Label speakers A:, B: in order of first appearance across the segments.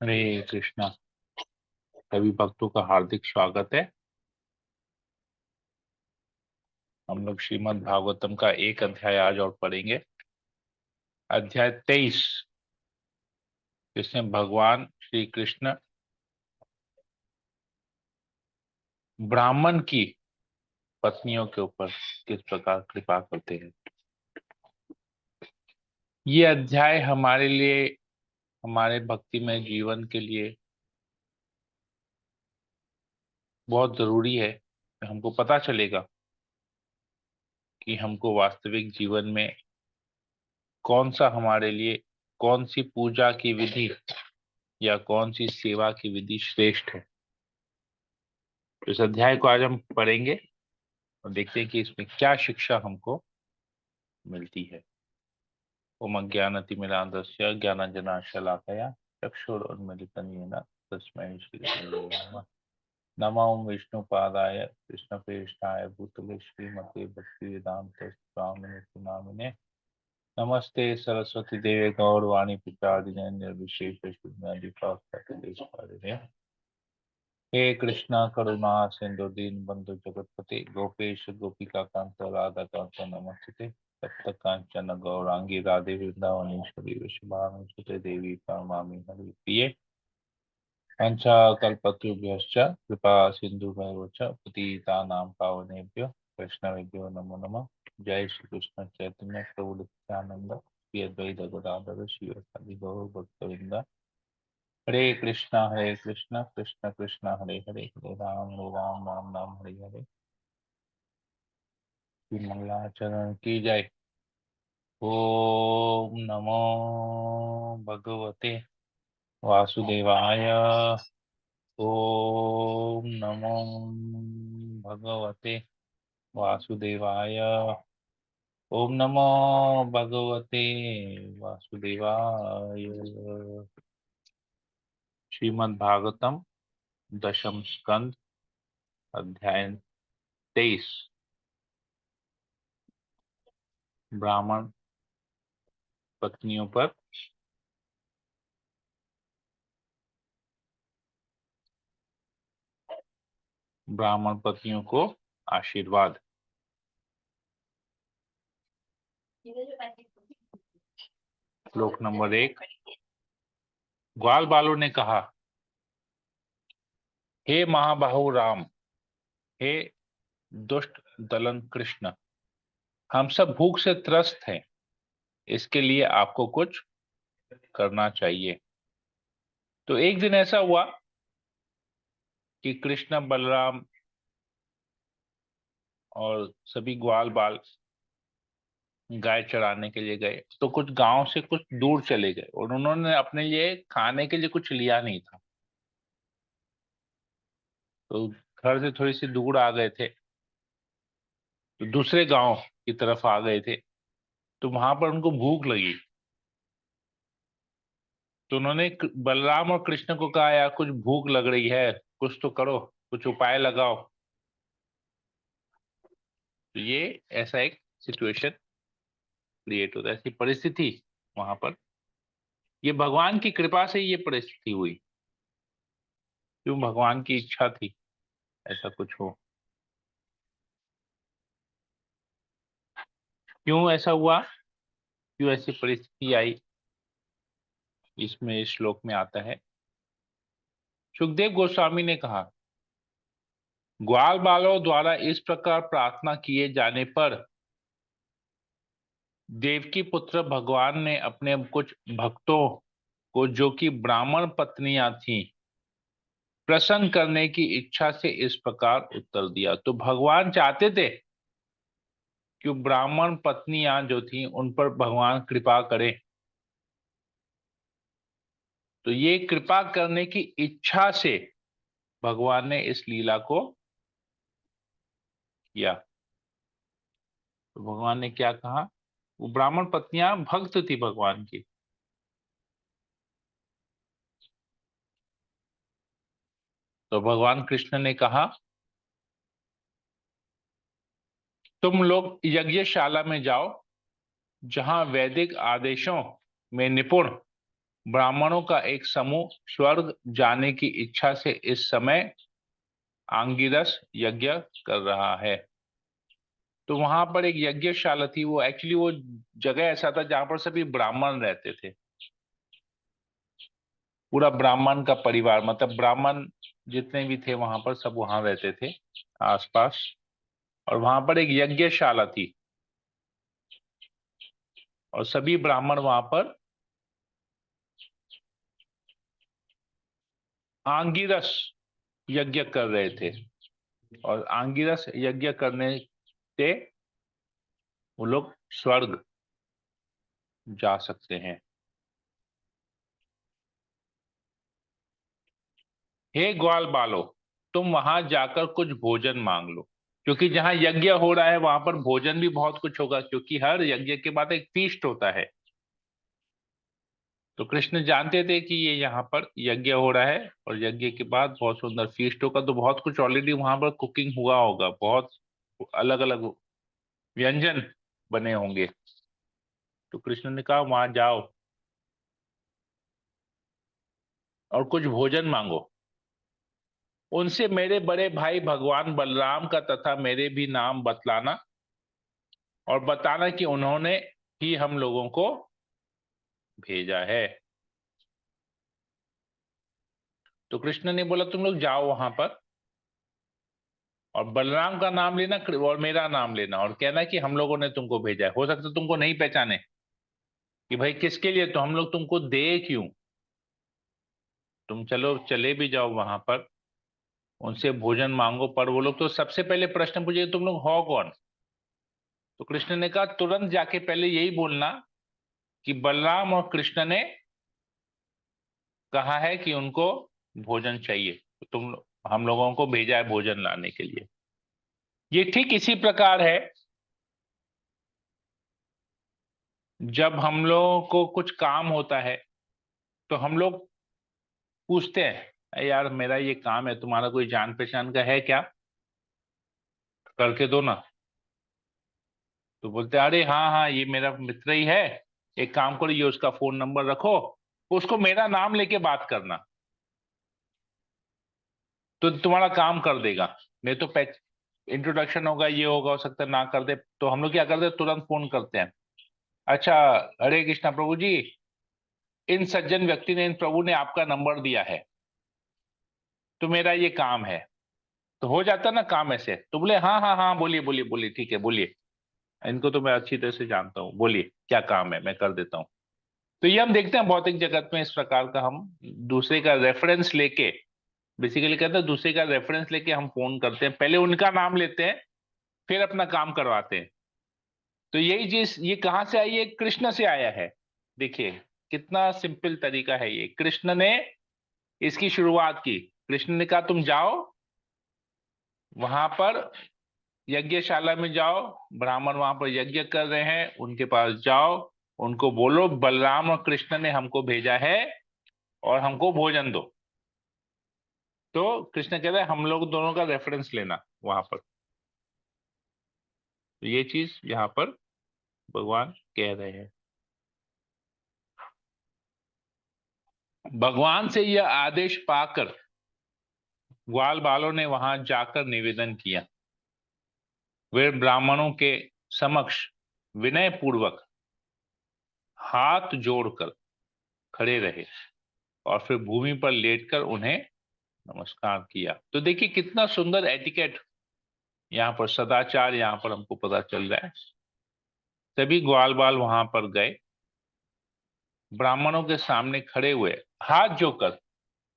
A: हरे कृष्णा। सभी भक्तों का हार्दिक स्वागत है। हम लोग श्रीमद् भागवतम का एक अध्याय आज और पढ़ेंगे। अध्याय 23, जिसमें भगवान श्री कृष्ण ब्राह्मण की पत्नियों के ऊपर किस प्रकार कृपा करते हैं। ये अध्याय हमारे लिए, हमारे भक्तिमय जीवन के लिए बहुत जरूरी है। हमको पता चलेगा कि हमको वास्तविक जीवन में कौन सा हमारे लिए, कौन सी पूजा की विधि या कौन सी सेवा की विधि श्रेष्ठ है। तो इस अध्याय को आज हम पढ़ेंगे और देखते हैं कि इसमें क्या शिक्षा हमको मिलती है। ओम अज्ञानतिमिरान्धस्य ज्ञानांजनाशलाकया चक्षुरुन्मीलितं येन तस्मै श्रीगुरवे नमः। नमो विष्णुपादाय कृष्णप्रेष्ठाय भूतले श्रीमते भक्तिवेदान्त स्वामिने नामिने। नमस्ते सरस्वती देवे गौरवाणी प्रचारिणे निर्विशेष शून्याधिकारिणे। हे कृष्णा करुणा सिंधु दीन बंधु जगतपति गोपेश गोपिका कांत राधा कांत नमस्ते। तप्त कांचन गौरांगी राधे वृंदावनेश्वरी वृषभानुसुते देवी परमामि हरि प्रिये। पंचाकल्पतरुभ्यश्च कृपा सिन्धुभ्यो च पतितानां पावनेभ्यो वैष्णवेभ्यो नमो नमः। जय श्री कृष्ण चैतन्य प्रभु नित्यानंद श्री अद्वैत गदाधर शिवसादि गौर भक्तवृंद। हरे कृष्णा कृष्ण कृष्ण हरे हरे, हरे राम राम राम हरे हरे। श्री मंगलाचरण की जय। ओम नमो भगवते वासुदेवाय। ओम नमो भगवते वासुदेवाय। ओम नमो भगवते वासुदेवाय। श्रीमद् भागवतम दशम स्कंद अध्याय 23, ब्राह्मण पत्नियों पर ब्राह्मण पत्नियों को आशीर्वाद। श्लोक नंबर 1। ग्वाल बालों ने कहा, हे महाबाहु राम, हे दुष्ट दलन कृष्ण, हम सब भूख से त्रस्त हैं। इसके लिए आपको कुछ करना चाहिए। तो एक दिन ऐसा हुआ कि कृष्ण बलराम और सभी ग्वाल बाल गाय चराने के लिए गए। तो कुछ गांव से कुछ दूर चले गए और उन्होंने अपने लिए खाने के लिए कुछ लिया नहीं था। तो घर से थोड़ी सी दूर आ गए थे, तो दूसरे गांव की तरफ आ गए थे। तो वहां पर उनको भूख लगी। तो उन्होंने बलराम और कृष्ण को कहा, यार कुछ भूख लग रही है, कुछ तो करो, कुछ उपाय लगाओ। तो ये ऐसा एक सिचुएशन क्रिएट होता है, ऐसी परिस्थिति वहां पर। ये भगवान की कृपा से ये परिस्थिति हुई, क्यों भगवान की इच्छा थी ऐसा कुछ हो। क्यों ऐसा हुआ, क्यों ऐसी परिस्थिति आई, इसमें इस श्लोक में आता है। सुखदेव गोस्वामी ने कहा, ग्वाल बालों द्वारा इस प्रकार प्रार्थना किए जाने पर देवकी पुत्र भगवान ने अपने कुछ भक्तों को, जो कि ब्राह्मण पत्नियां थीं, प्रसन्न करने की इच्छा से इस प्रकार उत्तर दिया। तो भगवान चाहते थे कि ब्राह्मण पत्नियां जो थीं उन पर भगवान कृपा करें। तो ये कृपा करने की इच्छा से भगवान ने इस लीला को किया। तो भगवान ने क्या कहा, वो ब्राह्मण पत्नियां भक्त थी भगवान की। तो भगवान कृष्ण ने कहा, तुम लोग यज्ञशाला में जाओ, जहां वैदिक आदेशों में निपुण ब्राह्मणों का एक समूह स्वर्ग जाने की इच्छा से इस समय आंगिरस यज्ञ कर रहा है। तो वहां पर एक यज्ञशाला थी, वो एक्चुअली वो जगह ऐसा था जहां पर सभी ब्राह्मण रहते थे। पूरा ब्राह्मण का परिवार, मतलब ब्राह्मण जितने भी थे वहां पर सब वहां रहते थे आसपास। और वहां पर एक यज्ञशाला थी और सभी ब्राह्मण वहां पर आंगिरस यज्ञ कर रहे थे। और आंगिरस यज्ञ करने से वो लोग स्वर्ग जा सकते हैं। हे ग्वाल बालो, तुम वहां जाकर कुछ भोजन मांग लो, क्योंकि जहां यज्ञ हो रहा है वहां पर भोजन भी बहुत कुछ होगा, क्योंकि हर यज्ञ के बाद एक फीस्ट होता है। तो कृष्ण जानते थे कि ये यहाँ पर यज्ञ हो रहा है और यज्ञ के बाद बहुत सुंदर फीस्ट होगा, तो बहुत कुछ ऑलरेडी वहां पर कुकिंग हुआ होगा, बहुत अलग अलग व्यंजन बने होंगे। तो कृष्ण ने कहा वहां जाओ और कुछ भोजन मांगो। उनसे मेरे बड़े भाई भगवान बलराम का तथा मेरे भी नाम बतलाना और बताना कि उन्होंने ही हम लोगों को भेजा है। तो कृष्ण ने बोला तुम लोग जाओ वहां पर और बलराम का नाम लेना और मेरा नाम लेना और कहना कि हम लोगों ने तुमको भेजा है। हो सकता है तुमको नहीं पहचाने कि भाई किसके लिए, तो हम लोग तुमको दे क्यों। तुम चलो, चले भी जाओ वहां पर, उनसे भोजन मांगो, पर वो लोग तो सबसे पहले प्रश्न पूछे तुम लोग हो कौन। तो कृष्ण ने कहा तुरंत जाके पहले यही बोलना कि बलराम और कृष्ण ने कहा है कि उनको भोजन चाहिए, तो हम लोगों को भेजा है भोजन लाने के लिए। ये ठीक इसी प्रकार है जब हम लोगों को कुछ काम होता है तो हम लोग पूछते हैं, "अरे यार मेरा ये काम है, तुम्हारा कोई जान पहचान का है क्या, करके दो ना।" तो बोलते हैं अरे हाँ हाँ ये मेरा मित्र ही है, एक काम करो ये उसका फोन नंबर रखो, उसको मेरा नाम लेके बात करना तो तुम्हारा काम कर देगा। नहीं तो इंट्रोडक्शन होगा, ये होगा, हो सकता है ना कर दे, तो हम लोग क्या करते हैं तुरंत फोन करते हैं, अच्छा हरे कृष्णा प्रभु जी, इन सज्जन व्यक्ति ने, इन प्रभु ने आपका नंबर दिया है, तो मेरा ये काम है। तो हो जाता ना काम ऐसे, तो बोले हाँ हाँ हाँ बोलिए बोलिए बोलिए, ठीक है बोलिए, इनको तो मैं अच्छी तरह से जानता हूँ, बोलिए क्या काम है मैं कर देता हूँ। तो ये हम देखते हैं भौतिक जगत में, इस प्रकार का हम दूसरे का रेफरेंस लेके, बेसिकली कहते हैं दूसरे का रेफरेंस लेके हम फोन करते हैं, पहले उनका नाम लेते हैं फिर अपना काम करवाते हैं। तो यही चीज ये कहाँ से आई है, कृष्ण से आया है। देखिए कितना सिंपल तरीका है, ये कृष्ण ने इसकी शुरुआत की। कृष्ण ने कहा तुम जाओ वहां पर यज्ञशाला में जाओ, ब्राह्मण वहां पर यज्ञ कर रहे हैं, उनके पास जाओ, उनको बोलो बलराम और कृष्ण ने हमको भेजा है और हमको भोजन दो। तो कृष्ण कहता है हम लोग दोनों का रेफरेंस लेना वहां पर। तो ये चीज यहाँ पर भगवान कह रहे हैं। भगवान से यह आदेश पाकर ग्वाल बालों ने वहां जाकर निवेदन किया। वे ब्राह्मणों के समक्ष विनय पूर्वक हाथ जोड़कर खड़े रहे और फिर भूमि पर लेटकर उन्हें नमस्कार किया। तो देखिए कितना सुंदर एटिकेट, यहाँ पर सदाचार यहाँ पर हमको पता चल रहा है। सभी ग्वाल बाल वहां पर गए, ब्राह्मणों के सामने खड़े हुए, हाथ जोड़कर।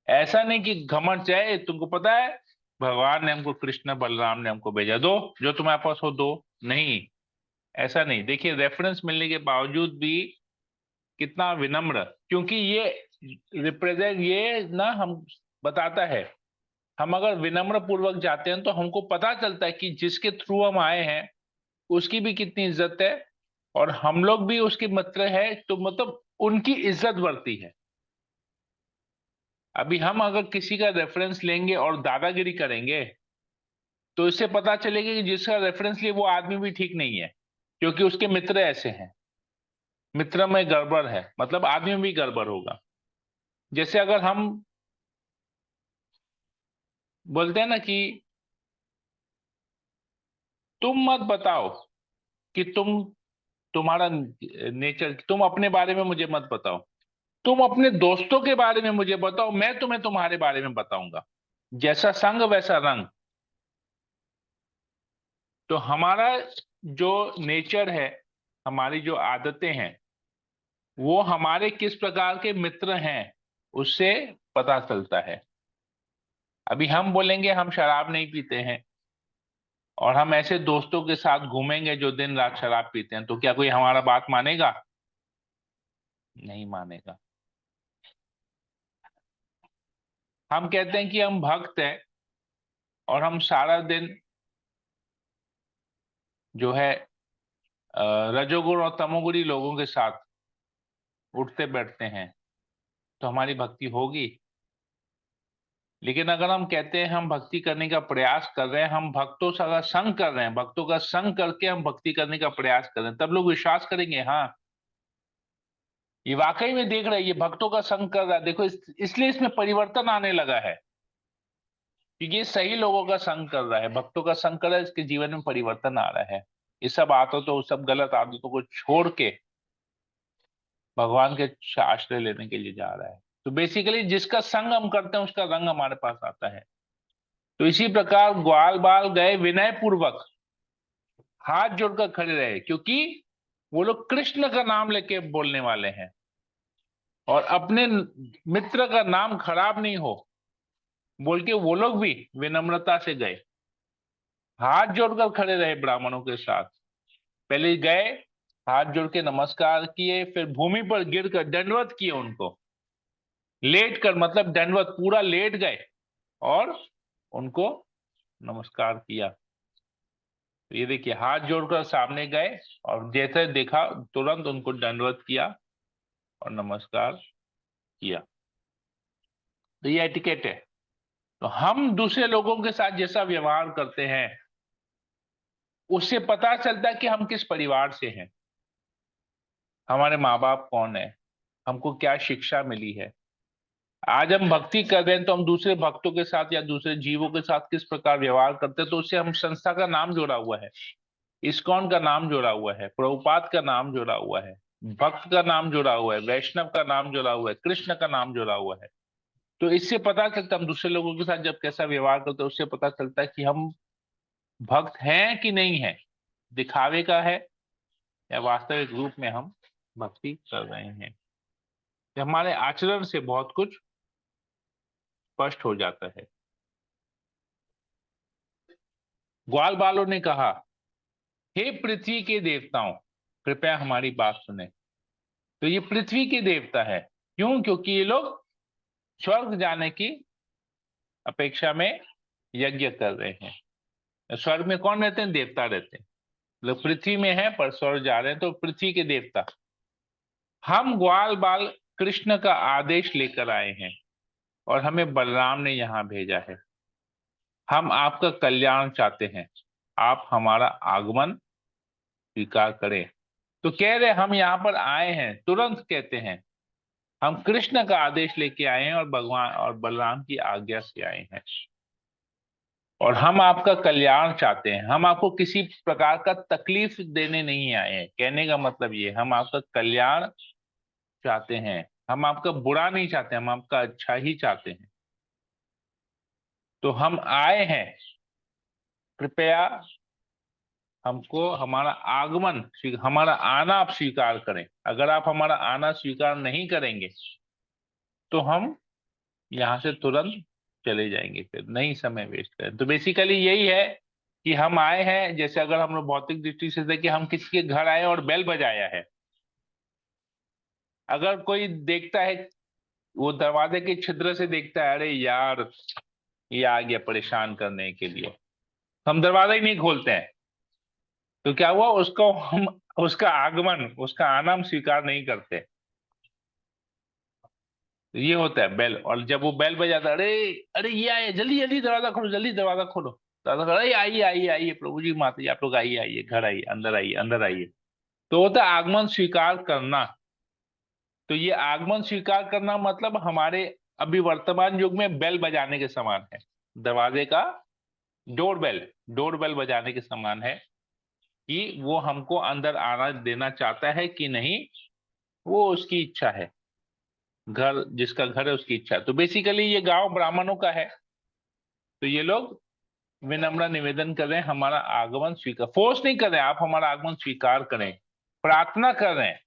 A: ऐसा नहीं कि घमंड से तुमको पता है भगवान ने हमको, कृष्ण बलराम ने हमको भेजा, दो जो तुम्हारे पास हो दो, नहीं ऐसा नहीं। देखिए रेफरेंस मिलने के बावजूद भी कितना विनम्र, क्योंकि ये रिप्रेजेंट, ये ना हम बताता है, हम अगर विनम्र पूर्वक जाते हैं तो हमको पता चलता है कि जिसके थ्रू हम आए हैं उसकी भी कितनी इज्जत है और हम लोग भी उसके मित्र है, तो मतलब उनकी इज्जत बढ़ती है। अभी हम अगर किसी का रेफरेंस लेंगे और दादागिरी करेंगे तो इससे पता चलेगा कि जिसका रेफरेंस लिए वो आदमी भी ठीक नहीं है, क्योंकि उसके मित्र ऐसे हैं। मित्र में गड़बड़ है, मतलब आदमी में भी गड़बड़ होगा। जैसे अगर हम बोलते हैं ना कि तुम मत बताओ कि तुम्हारा नेचर, तुम अपने बारे में मुझे मत बताओ, तुम अपने दोस्तों के बारे में मुझे बताओ, मैं तुम्हें तुम्हारे बारे में बताऊंगा। जैसा संग वैसा रंग। तो हमारा जो नेचर है, हमारी जो आदतें हैं, वो हमारे किस प्रकार के मित्र हैं उससे पता चलता है। अभी हम बोलेंगे हम शराब नहीं पीते हैं, और हम ऐसे दोस्तों के साथ घूमेंगे जो दिन रात शराब पीते हैं, तो क्या कोई हमारा बात मानेगा? नहीं मानेगा। हम कहते हैं कि हम भक्त हैं, और हम सारा दिन जो है रजोगुण और तमोगुणी लोगों के साथ उठते बैठते हैं, तो हमारी भक्ति होगी? लेकिन अगर हम कहते हैं हम भक्ति करने का प्रयास कर रहे हैं, हम भक्तों से अगर संग कर रहे हैं, भक्तों का संग करके हम भक्ति करने का प्रयास कर रहे हैं, तब लोग विश्वास करेंगे, हाँ ये वाकई में देख रहे हैं, ये भक्तों का संग कर रहा है, देखो इसलिए इसमें परिवर्तन आने लगा है, क्योंकि ये सही लोगों का संग कर रहा है, भक्तों का संग कर रहा है, इसके जीवन में परिवर्तन आ रहा है। ये सब आदतों, सब गलत आदतों को छोड़ के भगवान के आश्रय लेने के लिए जा रहा है। तो बेसिकली जिसका संग हम करते हैं उसका रंग हमारे पास आता है। तो इसी प्रकार ग्वाल बाल गए विनय पूर्वक, हाथ जोड़कर खड़े रहे, क्योंकि वो लोग कृष्ण का नाम लेके बोलने वाले हैं, और अपने मित्र का नाम खराब नहीं हो बोल के वो लोग भी विनम्रता से गए, हाथ जोड़कर खड़े रहे ब्राह्मणों के साथ। पहले गए, हाथ जोड़ के नमस्कार किए, फिर भूमि पर गिरकर दंडवत किए उनको, लेट कर मतलब दंडवत, पूरा लेट गए और उनको नमस्कार किया। तो ये देखिए, हाथ जोड़कर सामने गए, और जैसे देखा तुरंत उनको दंडवत किया और नमस्कार किया। तो ये एटिकेट है। तो हम दूसरे लोगों के साथ जैसा व्यवहार करते हैं, उससे पता चलता है कि हम किस परिवार से हैं, हमारे माँ बाप कौन है, हमको क्या शिक्षा मिली है। आज हम भक्ति कर रहे हैं तो हम दूसरे भक्तों के साथ या दूसरे जीवों के साथ किस प्रकार व्यवहार करते हैं, तो उससे हम संस्था का नाम जोड़ा हुआ है, इस्कॉन का नाम जोड़ा हुआ है, प्रभुपाद का नाम जोड़ा हुआ है, भक्त का नाम जोड़ा हुआ है, वैष्णव का नाम जोड़ा हुआ है, कृष्ण का नाम जोड़ा हुआ है। तो इससे पता चलता है हम दूसरे लोगों के साथ जब कैसा व्यवहार करते हैं, उससे पता चलता है कि हम भक्त हैं कि नहीं है, दिखावे का है या वास्तविक रूप में हम भक्ति कर रहे हैं। ये हमारे आचरण से बहुत कुछ स्पष्ट हो जाता है। ग्वाल बालों ने कहा, हे पृथ्वी के देवताओं, कृपया हमारी बात सुने। तो ये पृथ्वी के देवता है, क्यों? क्योंकि ये लोग स्वर्ग जाने की अपेक्षा में यज्ञ कर रहे हैं। स्वर्ग में कौन रहते हैं? देवता रहते हैं। लोग पृथ्वी में है पर स्वर्ग जा रहे हैं, तो पृथ्वी के देवता। हम ग्वाल बाल कृष्ण का आदेश लेकर आए हैं, और हमें बलराम ने यहां भेजा है। हम आपका कल्याण चाहते हैं, आप हमारा आगमन स्वीकार करें। तो कह रहे हम यहाँ पर आए हैं, तुरंत कहते हैं हम कृष्ण का आदेश लेके आए हैं, और भगवान और बलराम की आज्ञा से आए हैं, और हम आपका कल्याण चाहते हैं। हम आपको किसी प्रकार का तकलीफ देने नहीं आए हैं, कहने का मतलब ये, हम आपका कल्याण चाहते हैं, हम आपका बुरा नहीं चाहते, हम आपका अच्छा ही चाहते हैं। तो हम आए हैं, कृपया हमको हमारा आगमन हमारा आना आप स्वीकार करें। अगर आप हमारा आना स्वीकार नहीं करेंगे तो हम यहाँ से तुरंत चले जाएंगे, फिर नहीं समय वेस्ट करें। तो बेसिकली यही है कि हम आए हैं, जैसे अगर हम लोग भौतिक दृष्टि से देखें, हम किसी के घर आए और बेल बजाया है। अगर कोई देखता है, वो दरवाजे के छिद्र से देखता है, अरे यार ये आ गया परेशान करने के लिए, हम दरवाजा ही नहीं खोलते हैं, तो क्या हुआ, उसको हम उसका आगमन, उसका आना हम स्वीकार नहीं करते। तो ये होता है बेल, और जब वो बेल बजाता है, अरे अरे ये आए, जल्दी जल्दी दरवाजा खोलो, जल्दी दरवाजा खोलो। दरवाजा खोलो, अरे आइए आइए आइए प्रभु जी, माता जी, आप लोग आइए आइए, घर आइए, अंदर आइए, अंदर आइए। तो होता है आगमन स्वीकार करना। तो ये आगमन स्वीकार करना मतलब हमारे अभी वर्तमान युग में बेल बजाने के समान है, दरवाजे का डोरबेल, डोरबेल बजाने के समान है कि वो हमको अंदर आना देना चाहता है कि नहीं, वो उसकी इच्छा है। घर, जिसका घर है उसकी इच्छा है। तो बेसिकली ये गांव ब्राह्मणों का है। तो ये लोग विनम्र निवेदन कर रहे हैं, हमारा आगमन स्वीकार, फोर्स नहीं कर रहे हैं, आप हमारा आगमन स्वीकार करें, प्रार्थना कर रहे हैं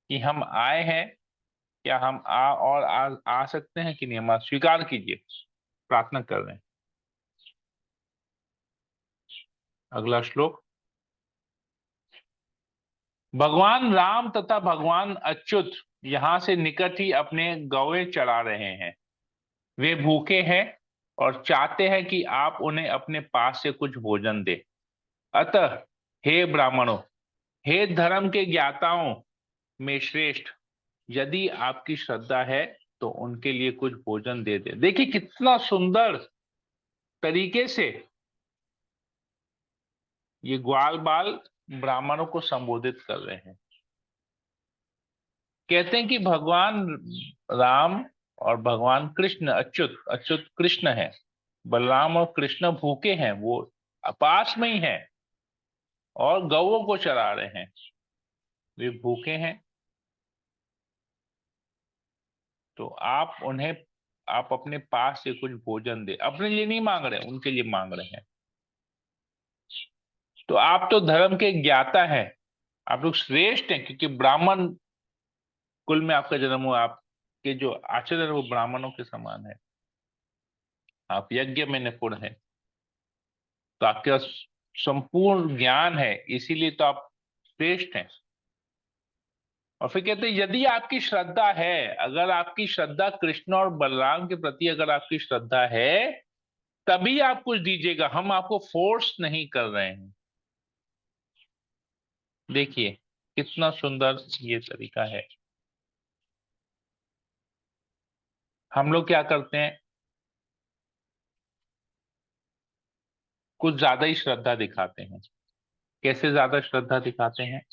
A: कि हम आए हैं, क्या हम आ सकते हैं कि नहीं, हमारा स्वीकार कीजिए, प्रार्थना कर रहे हैं। अगला श्लोक। भगवान राम तथा भगवान अच्युत यहां से निकट ही अपने गौएं चरा रहे हैं। वे भूखे हैं और चाहते हैं कि आप उन्हें अपने पास से कुछ भोजन दे। अतः हे ब्राह्मणों, हे धर्म के ज्ञाताओं में श्रेष्ठ, यदि आपकी श्रद्धा है तो उनके लिए कुछ भोजन दे दे। देखिए कितना सुंदर तरीके से ये ग्वाल बाल ब्राह्मणों को संबोधित कर रहे हैं। कहते हैं कि भगवान राम और भगवान कृष्ण, अच्युत, अच्युत कृष्ण है, बलराम और कृष्ण भूखे हैं, वो पास में ही हैं और गौओं को चरा रहे हैं। वे भूखे हैं, तो आप उन्हें, आप अपने पास से कुछ भोजन दे। अपने लिए नहीं मांग रहे, उनके लिए मांग रहे हैं। तो आप तो धर्म के ज्ञाता हैं, आप लोग श्रेष्ठ हैं, क्योंकि ब्राह्मण कुल में आपका जन्म हुआ, आपके जो आचरण है वो ब्राह्मणों के समान है, आप यज्ञ में निपुण है, तो आपके पास संपूर्ण ज्ञान है, इसीलिए तो आप श्रेष्ठ हैं। और फिर कहते हैं यदि आपकी श्रद्धा है, अगर आपकी श्रद्धा कृष्ण और बलराम के प्रति अगर आपकी श्रद्धा है, तभी आप कुछ दीजिएगा, हम आपको फोर्स नहीं कर रहे हैं। देखिए कितना सुंदर ये तरीका है। हम लोग क्या करते हैं, कुछ ज्यादा ही श्रद्धा दिखाते हैं। कैसे ज्यादा श्रद्धा दिखाते हैं?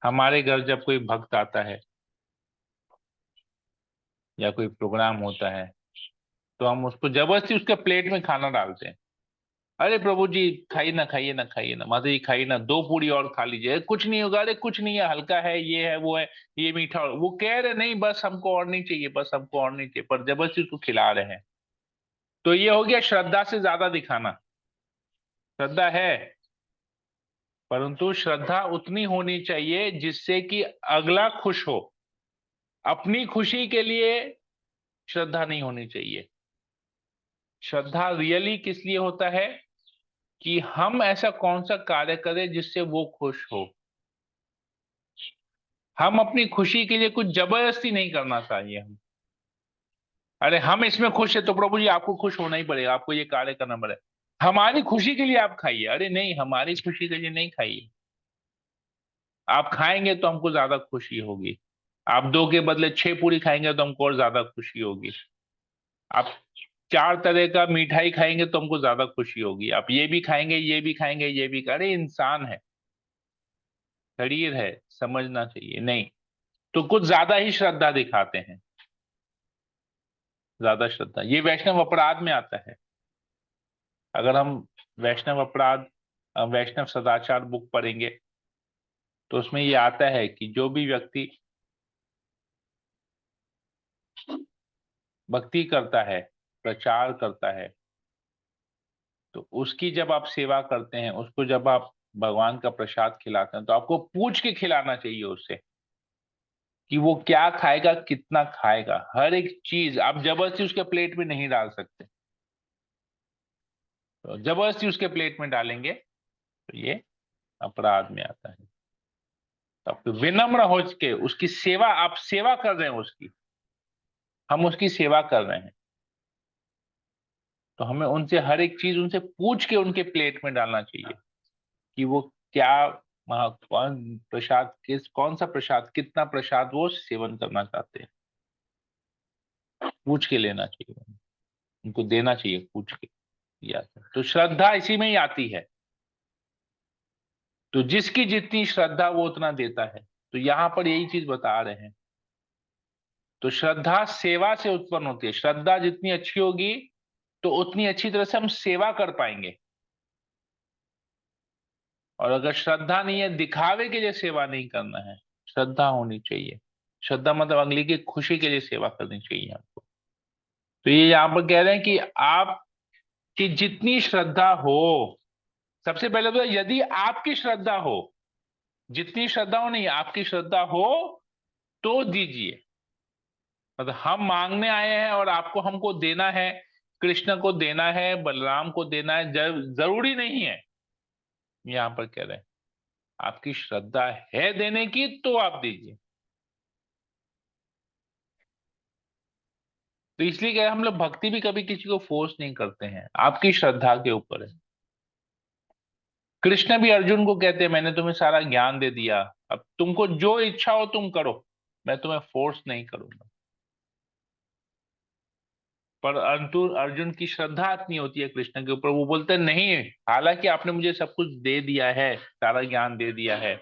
A: हमारे घर जब कोई भक्त आता है या कोई प्रोग्राम होता है, तो हम उसको जबरदस्ती उसके प्लेट में खाना डालते हैं। अरे प्रभु जी, खाइए ना, खाइए ना, खाइए ना, माता जी खाइए ना, 2 पूरी और खा लीजिए, "अरे, कुछ नहीं होगा, अरे कुछ नहीं है, हल्का है, ये है वो है, ये मीठा", वो कह रहे नहीं बस हमको और नहीं चाहिए, बस हमको और नहीं चाहिए, पर जबरदस्ती उसको खिला रहे हैं। तो ये हो गया श्रद्धा से ज्यादा दिखाना। श्रद्धा है, परंतु श्रद्धा उतनी होनी चाहिए जिससे कि अगला खुश हो। अपनी खुशी के लिए श्रद्धा नहीं होनी चाहिए। श्रद्धा रियली किस लिए होता है? कि हम ऐसा कौन सा कार्य करें जिससे वो खुश हो। हम अपनी खुशी के लिए कुछ जबरदस्ती नहीं करना चाहिए। हम, अरे हम इसमें खुश है तो प्रभु जी आपको खुश होना ही पड़ेगा, आपको ये कार्य करना पड़ेगा, हमारी खुशी के लिए आप खाइए। अरे नहीं, हमारी खुशी के लिए नहीं खाइए। आप खाएंगे तो हमको ज्यादा खुशी होगी। आप 2 के बदले 6 पूरी खाएंगे तो हमको और ज्यादा खुशी होगी। आप 4 तरह का मिठाई खाएंगे तो हमको ज्यादा खुशी होगी। आप ये भी खाएंगे, ये भी खाएंगे, ये भी अरे इंसान है, शरीर है, समझना चाहिए नहीं। तो कुछ ज्यादा ही श्रद्धा दिखाते हैं, ज्यादा श्रद्धा, ये वैष्णव अपराध में आता है। अगर हम वैष्णव अपराध, वैष्णव सदाचार बुक पढ़ेंगे तो उसमें ये आता है कि जो भी व्यक्ति भक्ति करता है, प्रचार करता है, तो उसकी जब आप सेवा करते हैं, उसको जब आप भगवान का प्रसाद खिलाते हैं, तो आपको पूछ के खिलाना चाहिए उससे कि वो क्या खाएगा, कितना खाएगा। हर एक चीज आप जबरदस्ती उसके प्लेट में नहीं डाल सकते। तो जबरदस्ती उसके प्लेट में डालेंगे तो ये अपराध में आता है। तो आप विनम्र हो के उसकी सेवा, आप सेवा कर रहे हैं उसकी, हम उसकी सेवा कर रहे हैं, तो हमें उनसे हर एक चीज उनसे पूछ के उनके प्लेट में डालना चाहिए कि वो क्या, कौन प्रसाद, किस कौन सा प्रसाद, कितना प्रसाद वो सेवन करना चाहते हैं, पूछ के लेना चाहिए, उनको देना चाहिए पूछ के। या तो श्रद्धा इसी में ही आती है। तो जिसकी जितनी श्रद्धा वो उतना देता है। तो यहां पर यही चीज बता रहे हैं। तो श्रद्धा सेवा से उत्पन्न होती है। श्रद्धा जितनी अच्छी होगी तो उतनी अच्छी तरह से हम सेवा कर पाएंगे। और अगर श्रद्धा नहीं है, दिखावे के लिए सेवा नहीं करना है, श्रद्धा होनी चाहिए। श्रद्धा मतलब अगले की खुशी के लिए सेवा करनी चाहिए आपको। तो ये यहां पर कह रहे हैं कि आपकी जितनी श्रद्धा हो, सबसे पहले तो यदि आपकी श्रद्धा हो, जितनी श्रद्धा हो नहीं, आपकी श्रद्धा हो तो दीजिए। मतलब हम मांगने आए हैं और आपको हमको देना है, कृष्ण को देना है, बलराम को देना है, जरूरी नहीं है। यहां पर कह रहे हैं आपकी श्रद्धा है देने की तो आप दीजिए। तो इसलिए क्या है, हम लोग भक्ति भी कभी किसी को फोर्स नहीं करते हैं, आपकी श्रद्धा के ऊपर है। कृष्ण भी अर्जुन को कहते हैं मैंने तुम्हें सारा ज्ञान दे दिया, अब तुमको जो इच्छा हो तुम करो, मैं तुम्हें फोर्स नहीं करूंगा। पर अर्जुन अर्जुन की श्रद्धा इतनी होती है कृष्ण के ऊपर, वो बोलते हैं नहीं, हालांकि आपने मुझे सब कुछ दे दिया है, सारा ज्ञान दे दिया है,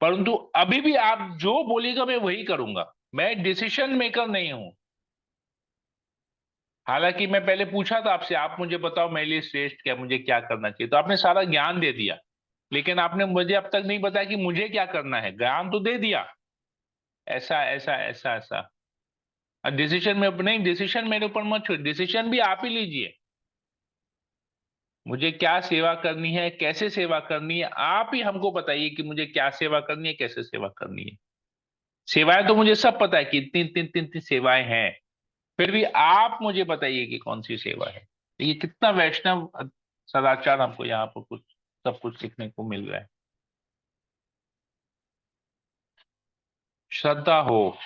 A: परंतु अभी भी आप जो बोलेगा मैं वही करूंगा, मैं डिसीजन मेकर नहीं हूं। हालांकि मैं पहले पूछा था आपसे, आप मुझे बताओ मेरे लिए श्रेष्ठ क्या, मुझे क्या करना चाहिए, तो आपने सारा ज्ञान दे दिया, लेकिन आपने मुझे अब तक नहीं बताया कि मुझे क्या करना है। ज्ञान तो दे दिया, ऐसा ऐसा ऐसा ऐसा, डिसीजन में नहीं, डिसीजन मेरे ऊपर मत छोड़, डिसीजन भी आप ही लीजिए। मुझे क्या सेवा करनी है, कैसे सेवा करनी है, आप ही हमको बताइए कि मुझे क्या सेवा करनी है, कैसे सेवा करनी है। सेवाएं तो मुझे सब पता है कि इतनी इतनी इतनी इतनी सेवाएं हैं, फिर भी आप मुझे बताइए कि कौन सी सेवा है। ये कितना वैष्णव सदाचार हमको यहाँ पर कुछ सब कुछ सीखने को मिल रहा है। श्रद्धा हो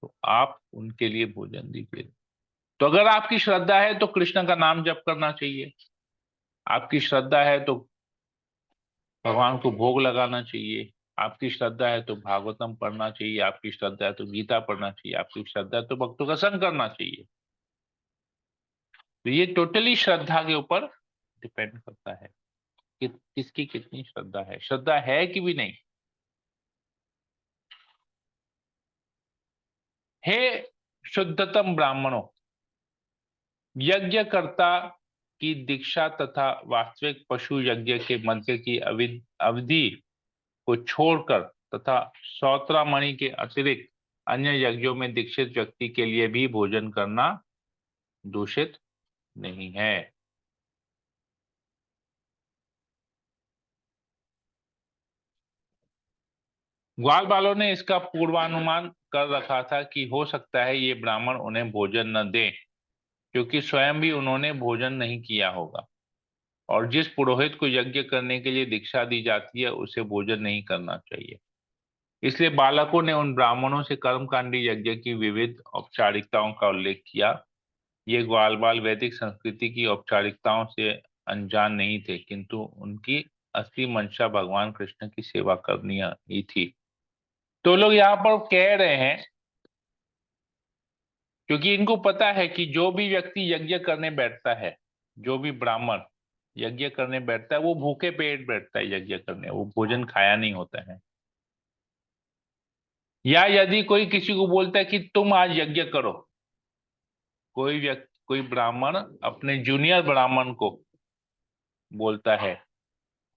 A: तो आप उनके लिए भोजन दीजिए। तो अगर आपकी श्रद्धा है तो कृष्ण का नाम जप करना चाहिए, आपकी श्रद्धा है तो भगवान को भोग लगाना चाहिए, आपकी श्रद्धा है तो भागवतम पढ़ना चाहिए, आपकी श्रद्धा है तो गीता पढ़ना चाहिए, आपकी श्रद्धा है तो भक्तों का संग करना चाहिए। तो ये टोटली श्रद्धा के ऊपर डिपेंड करता है कि किसकी कितनी श्रद्धा है, श्रद्धा है कि भी नहीं। हे शुद्धतम ब्राह्मणों, यज्ञकर्ता की दीक्षा तथा वास्तविक पशु यज्ञ के मध्य की अवधि को छोड़कर तथा सौत्रामणि के अतिरिक्त अन्य यज्ञों में दीक्षित व्यक्ति के लिए भी भोजन करना दूषित नहीं है। ग्वाल बालों ने इसका पूर्वानुमान कर रखा था कि हो सकता है ये ब्राह्मण उन्हें भोजन न दें, क्योंकि स्वयं भी उन्होंने भोजन नहीं किया होगा, और जिस पुरोहित को यज्ञ करने के लिए दीक्षा दी जाती है उसे भोजन नहीं करना चाहिए। इसलिए बालकों ने उन ब्राह्मणों से कर्मकांडी यज्ञ की विविध औपचारिकताओं का उल्लेख किया। ये ग्वाल बाल वैदिक संस्कृति की औपचारिकताओं से अनजान नहीं थे, किंतु उनकी असली मंशा भगवान कृष्ण की सेवा करनी ही थी। तो लोग यहाँ पर कह रहे हैं, क्योंकि इनको पता है कि जो भी व्यक्ति यज्ञ करने बैठता है, जो भी ब्राह्मण यज्ञ करने बैठता है वो भूखे पेट बैठता है यज्ञ करने, वो भोजन खाया नहीं होता है। या यदि कोई किसी को बोलता है कि तुम आज यज्ञ करो, कोई व्यक्ति कोई ब्राह्मण अपने जूनियर ब्राह्मण को बोलता है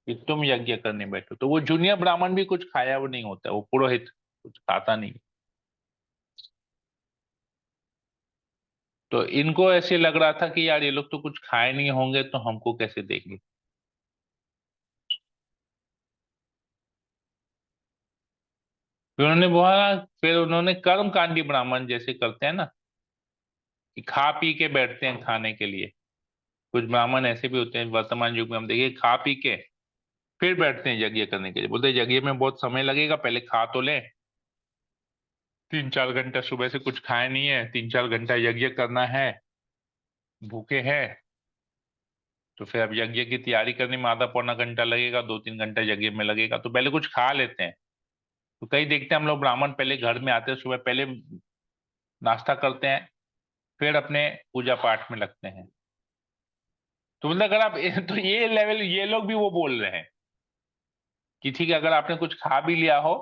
A: कि तुम यज्ञ करने बैठो, तो वो जूनियर ब्राह्मण भी कुछ खाया वो नहीं होता, वो पुरोहित कुछ खाता नहीं। तो इनको ऐसे लग रहा था कि यार ये लोग तो कुछ खाए नहीं होंगे तो हमको कैसे देंगे। फिर उन्होंने कर्मकांडी ब्राह्मण जैसे करते हैं ना, कि खा पी के बैठते हैं खाने के लिए। कुछ ब्राह्मण ऐसे भी होते हैं वर्तमान युग में, हम देखिए खा पी के फिर बैठते हैं यज्ञ करने के लिए, बोलते हैं यज्ञ में बहुत समय लगेगा, पहले खा तो लें। 3-4 घंटा सुबह से कुछ खाए नहीं है, 3-4 घंटा यज्ञ करना है, भूखे हैं, तो फिर अब यज्ञ की तैयारी करने में आधा पौना घंटा लगेगा, 2-3 घंटा यज्ञ में लगेगा, तो पहले कुछ खा लेते हैं। तो कई देखते हैं हम लोग ब्राह्मण पहले घर में आते हैं सुबह, पहले नाश्ता करते हैं, फिर अपने पूजा पाठ में लगते हैं। तो मतलब अगर आप तो ये लेवल ये लोग भी वो बोल रहे हैं कि ठीक है, अगर आपने कुछ खा भी लिया हो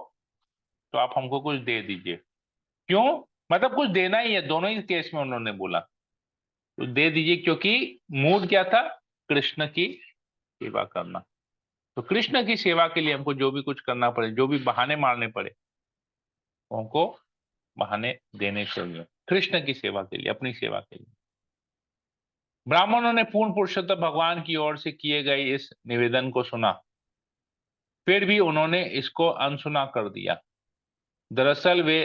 A: तो आप हमको कुछ दे दीजिए। क्यों? मतलब कुछ देना ही है, दोनों ही केस में उन्होंने बोला तो दे दीजिए, क्योंकि मूड क्या था? कृष्ण की सेवा करना। तो कृष्ण की सेवा के लिए हमको जो भी कुछ करना पड़े, जो भी बहाने मारने पड़े, वो हमको बहाने देने चाहिए कृष्ण की सेवा के लिए, अपनी सेवा के लिए। ब्राह्मणों ने पूर्ण पुरुषोत्तम भगवान की ओर से किए गए इस निवेदन को सुना, फिर भी उन्होंने इसको अनसुना कर दिया। दरअसल वे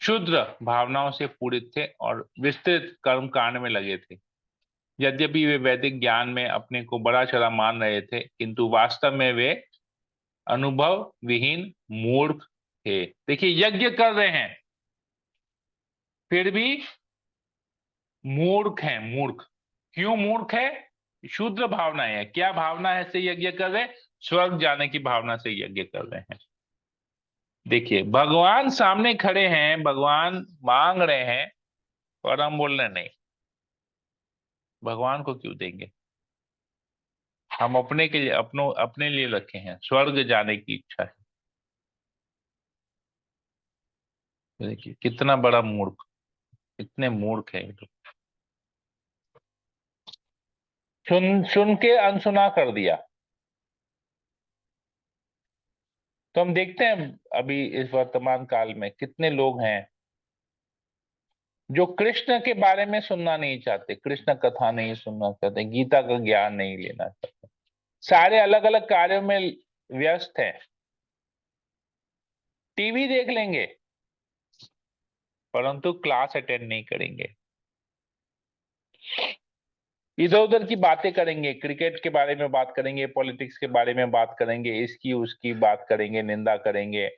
A: क्षुद्र भावनाओं से पूरित थे और विस्तृत कर्म कांड में लगे थे। यद्यपि वे वैदिक ज्ञान में अपने को बड़ा चला मान रहे थे, किंतु वास्तव में वे अनुभव विहीन मूर्ख थे। देखिए, यज्ञ कर रहे हैं फिर भी मूर्ख हैं, मूर्ख। क्यों मूर्ख है? शूद्र भावना है। क्या भावना है से यज्ञ कर रहे हैं? स्वर्ग जाने की भावना से यज्ञ कर रहे हैं। देखिए, भगवान सामने खड़े हैं, भगवान मांग रहे हैं और हम बोल रहे हैं नहीं, भगवान को क्यों देंगे? हम अपने के लिए, अपने लिए रखे हैं, स्वर्ग जाने की इच्छा है। देखिए कितना बड़ा मूर्ख, इतने मूर्ख है ये लोग। सुन सुन के अनसुना कर दिया। तो हम देखते हैं अभी इस वर्तमान काल में कितने लोग हैं जो कृष्ण के बारे में सुनना नहीं चाहते, कृष्ण कथा नहीं सुनना चाहते, गीता का ज्ञान नहीं लेना चाहते, सारे अलग अलग कार्यों में व्यस्त हैं। टीवी देख लेंगे परंतु क्लास अटेंड नहीं करेंगे। इधर उधर की बातें करेंगे, क्रिकेट के बारे में बात करेंगे, पॉलिटिक्स के बारे में बात करेंगे, इसकी उसकी बात करेंगे, निंदा करेंगे,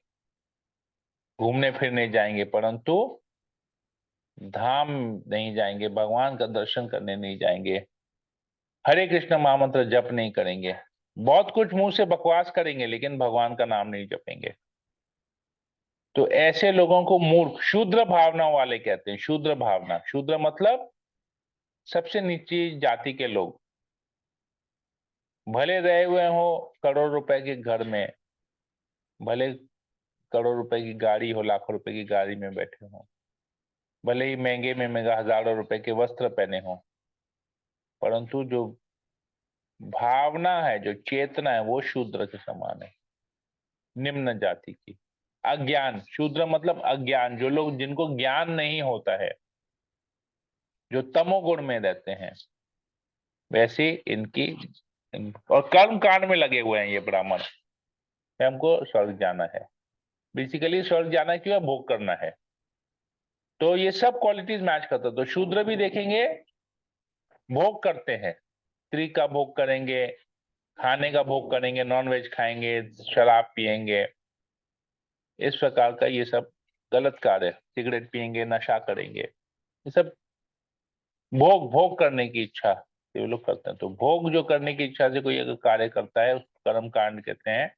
A: घूमने फिरने जाएंगे, परंतु धाम नहीं जाएंगे, भगवान का दर्शन करने नहीं जाएंगे, हरे कृष्ण महामंत्र जप नहीं करेंगे। बहुत कुछ मुंह से बकवास करेंगे लेकिन भगवान का नाम नहीं जपेंगे। तो ऐसे लोगों को मूर्ख, शूद्र भावना वाले कहते हैं। शूद्र भावना, शूद्र मतलब सबसे नीची जाति के लोग, भले रहे हुए हो करोड़ रुपए के घर में, भले करोड़ रुपए की गाड़ी हो, लाखों रुपए की गाड़ी में बैठे हो, भले ही महंगे में महंगा हजारों रुपए के वस्त्र पहने हो, परंतु जो भावना है, जो चेतना है, वो शूद्र के समान है, निम्न जाति की। अज्ञान, शूद्र मतलब अज्ञान, जो लोग, जिनको ज्ञान नहीं होता है, जो तमोगुण में रहते हैं, वैसे और कर्म कांड में लगे हुए हैं ये ब्राह्मण। हमको स्वर्ग जाना है, बेसिकली स्वर्ग जाना क्यों है? भोग करना है। तो ये सब क्वालिटीज मैच करता है। तो शूद्र भी देखेंगे भोग करते हैं, स्त्री का भोग करेंगे, खाने का भोग करेंगे, नॉन वेज खाएंगे, शराब पिएंगे, इस प्रकार का ये सब गलत कार्य, सिगरेट पिएंगे, नशा करेंगे, ये सब भोग, भोग करने की इच्छा से वो लोग करते हैं। तो भोग जो करने की इच्छा से कोई अगर कार्य करता है उसको कर्म कांड कहते हैं।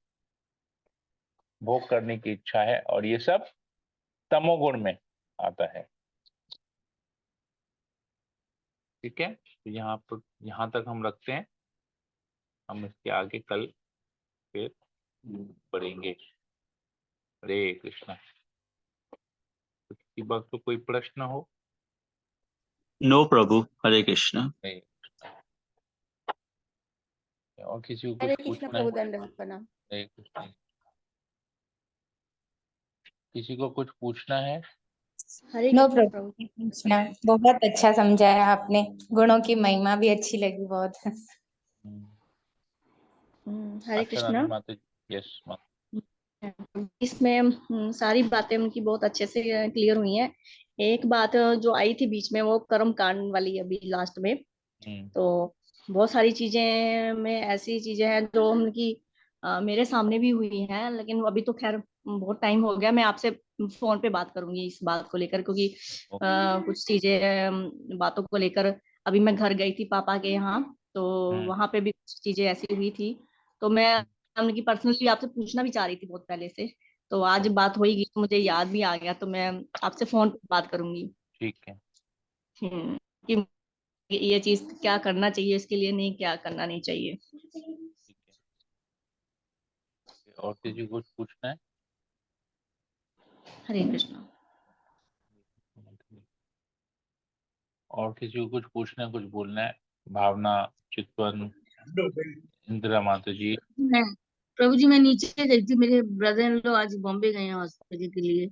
A: भोग करने की इच्छा है और ये सब तमोगुण में आता है। ठीक है, तो यहाँ पर, यहाँ तक हम रखते हैं, हम इसके आगे कल फिर पढ़ेंगे। हरे कृष्णा। किसी वक्त तो कोई प्रश्न हो?
B: नो प्रभु, हरे कृष्ण।
A: नहीं। और किसी को कुछ
C: हरे कृष्ण
A: पूछना है?
C: प्रभु, दंडवत प्रणाम।
A: हरे कृष्णा। किसी को कुछ पूछना है?
C: हरे
D: नो
C: कृष्ण
D: प्रभु,
C: प्रभु।
D: कृष्णा बहुत अच्छा समझाया आपने, गुणों की महिमा भी अच्छी लगी बहुत।
C: हरे
A: अच्छा रानी
C: कृष्ण।
A: माता जी, यस माता।
C: इसमें सारी बातें उनकी बहुत अच्छे से क्लियर हुई हैं। एक बात जो आई थी बीच में, वो कर्म कांड वाली, अभी लास्ट में।
A: हम्म।
C: तो बहुत सारी चीजें में ऐसी चीजें हैं जो उनकी मेरे सामने भी हुई हैं, लेकिन अभी तो खैर बहुत टाइम हो गया। मैं आपसे फोन पे बात करूंगी इस बात को लेकर, क्योंकि कुछ चीजें, बातों को लेकर। अभी मैं घर गई थी पापा के यहाँ, तो
A: हम्म।
C: वहां पे भी कुछ चीजें ऐसी हुई थी। तो मैं उनकी पर्सनली आपसे पूछना भी चाह रही थी बहुत पहले से। तो आज बात होगी तो मुझे याद भी आ गया, तो मैं आपसे फोन पे बात करूंगी।
A: ठीक है।
C: कि ये चीज क्या करना चाहिए इसके लिए, नहीं क्या करना नहीं चाहिए।
A: ठीक है। और किसी को कुछ पूछना है?
C: हरे कृष्णा।
A: और किसी को कुछ पूछना है, कुछ बोलना है? भावना, चितवन, इंदिरा माता जी।
E: मैं प्रभु जी, मैं नीचे गई थी, मेरे ब्रदर इन लॉ आज बॉम्बे गए हैं हॉस्पिटल के लिए,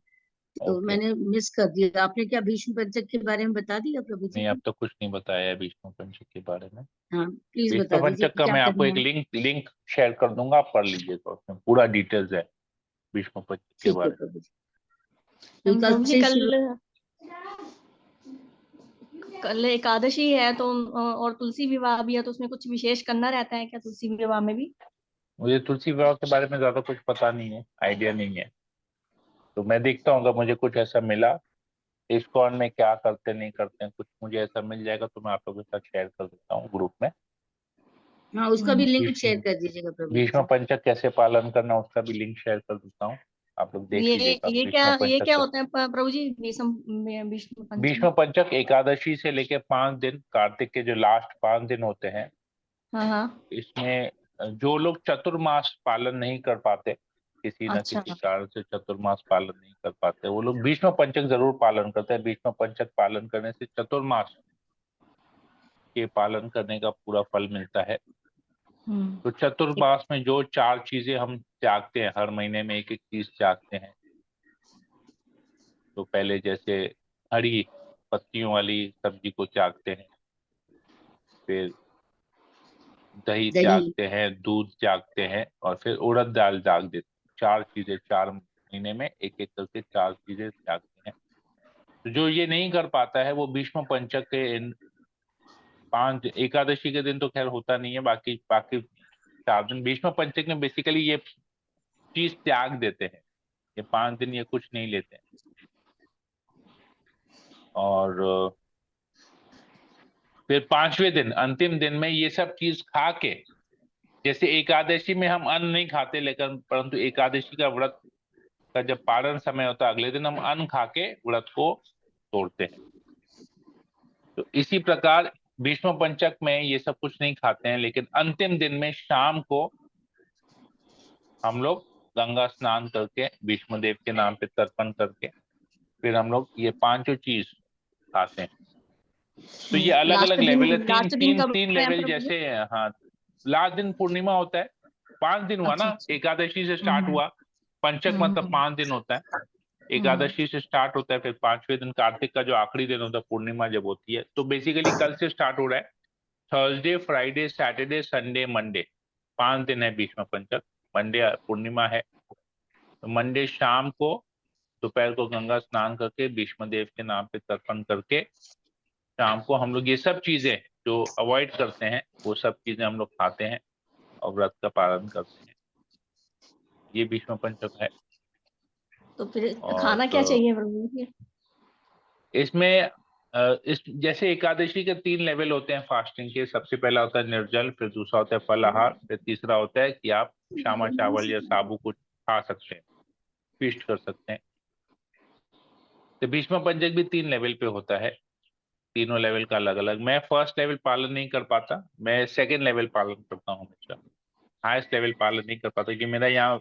E: तो
A: ओके।
E: मैंने मिस कर दिया। आपने क्या भीष्म पंचक के बारे में बता दिया प्रभु जी
A: नहीं,
E: को?
A: अब तक कुछ नहीं बताया है भीष्म पंचक के बारे में।
E: हाँ प्लीज
A: भीष्म
E: बता दीजिए
A: पंचक
E: कि
A: का
E: क्या
A: मैं आपको
E: करना
A: एक
E: है।
A: लिंक शेयर कर दूंगा, आप पढ़ लीजिएगा, उसमें पूरा डिटेल्स है भीष्म पंचक के
E: ठीक है
A: बारे
E: प्रभु जी, तो कल
C: प्रभु जी
E: से
C: कल
E: शुरू।
C: कल एकादशी है तो और तुलसी विवाह भी है, तो उसमें कुछ विशेष करना रहता है क्या तुलसी विवाह में भी?
A: मुझे तुलसी विवाह के बारे में ज्यादा कुछ पता नहीं है, आइडिया नहीं है, तो मैं देखता हूँ अगर मुझे कुछ ऐसा मिला इस्कॉन में क्या करते नहीं करते हैं, कुछ मुझे ऐसा मिल जाएगा तो मैं आप लोगों के साथ शेयर कर देता हूँ ग्रुप में।
E: हाँ उसका भी लिंक शेयर
A: भीष्म
E: कर दीजिएगा प्रभु
A: भीष्म
E: जी।
A: पंचक कैसे पालन करना उसका भी लिंक शेयर कर देता हूँ, आप लोग देख लीजिएगा भीष्म
C: ये
A: पंचक
C: क्या
A: का।
C: होता है प्रभु जी, भीष्म पंचमी?
A: भीष्म पंचक एकादशी से लेके 5 दिन, कार्तिक के जो लास्ट 5 दिन होते हैं,
C: हाँ हाँ।
A: इसमें जो लोग चतुर्मास पालन नहीं कर पाते, किसी न
C: अच्छा।
A: किसी कारण से चतुर्मास पालन नहीं कर पाते, वो लोग भीष्म पंचक जरूर पालन करते हैं। भीष्म पंचक पालन करने से चतुर्मास के पालन करने का पूरा फल मिलता है। तो चतुर्मास में जो 4 चीजें हम त्यागते हैं, हर महीने में एक एक चीज त्यागते हैं। तो पहले जैसे हरी पत्तियों वाली सब्जी को त्यागते हैं, फिर दही
E: दही।
A: त्यागते हैं, दूध त्यागते हैं, और फिर उड़द दाल त्याग देते हैं। 4 चीजें 4 महीने में एक एक करके 4 चीजें त्यागते हैं। तो जो ये नहीं कर पाता है वो भीष्म पंचक के इन 5 एकादशी के दिन तो खैर होता नहीं है, बाकी बाकी 4 दिन भीष्म पंचक में बेसिकली ये चीज त्याग देते हैं। ये 5 दिन ये कुछ नहीं लेते हैं। और फिर 5वें दिन अंतिम दिन में ये सब चीज खा के, जैसे एकादशी में हम अन्न नहीं खाते, लेकिन परंतु एकादशी का व्रत का जब पारण समय होता है अगले दिन हम अन्न खा के व्रत को तोड़ते हैं। तो इसी प्रकार भीष्म पंचक में ये सब कुछ नहीं खाते हैं, लेकिन अंतिम दिन में शाम को हम लोग गंगा स्नान करके भीष्म देव के नाम पे तर्पण करके फिर हम लोग ये 5 चीज खाते हैं। तो ये अलग अलग लेवल है, तीन
C: लास्ट दिन
A: तीन
C: कब
A: तीन
C: है
A: लेवल
C: प्रभु जी?
A: जैसे। हाँ, लास्ट दिन पूर्णिमा होता है। 5 दिन हुआ
C: अच्छा
A: ना,
C: अच्छा।
A: एकादशी से स्टार्ट हुआ, पंचक मतलब 5 दिन होता है।
C: हम्म।
A: एकादशी से स्टार्ट होता है, फिर 5वें दिन कार्तिक का जो आखिरी दिन होता है पूर्णिमा जब होती है, तो बेसिकली कल से स्टार्ट हो रहा है। Thursday, Friday, Saturday, Sunday, Monday, 5 दिन है भीष्म पंचक। मंडे पूर्णिमा है, तो मंडे शाम को दोपहर को गंगा स्नान करके भीष्म देव के नाम पे तर्पण करके शाम को हम लोग ये सब चीजें जो अवॉइड करते हैं वो सब चीजें हम लोग खाते हैं और व्रत का पालन करते हैं। ये भीष्म पंचक है।
C: तो फिर
A: और
C: खाना क्या चाहिए प्रभु जी?
A: इसमें इस जैसे एकादशी के 3 लेवल होते हैं फास्टिंग के। सबसे पहला होता है निर्जल, फिर दूसरा होता है फलाहार, फिर तीसरा होता है कि आप श्यामा चावल या साबू कुछ खा सकते हैं, फीस्ट कर सकते हैं। तो भीष्म पंचक भी 3 लेवल पे होता है, तीनों लेवल का अलग अलग। मैं फर्स्ट लेवल पालन नहीं कर पाता, मैं सेकंड लेवल पालन करता हूँ हमेशा। हाईएस्ट लेवल पालन नहीं कर पाता कि मेरा यहाँ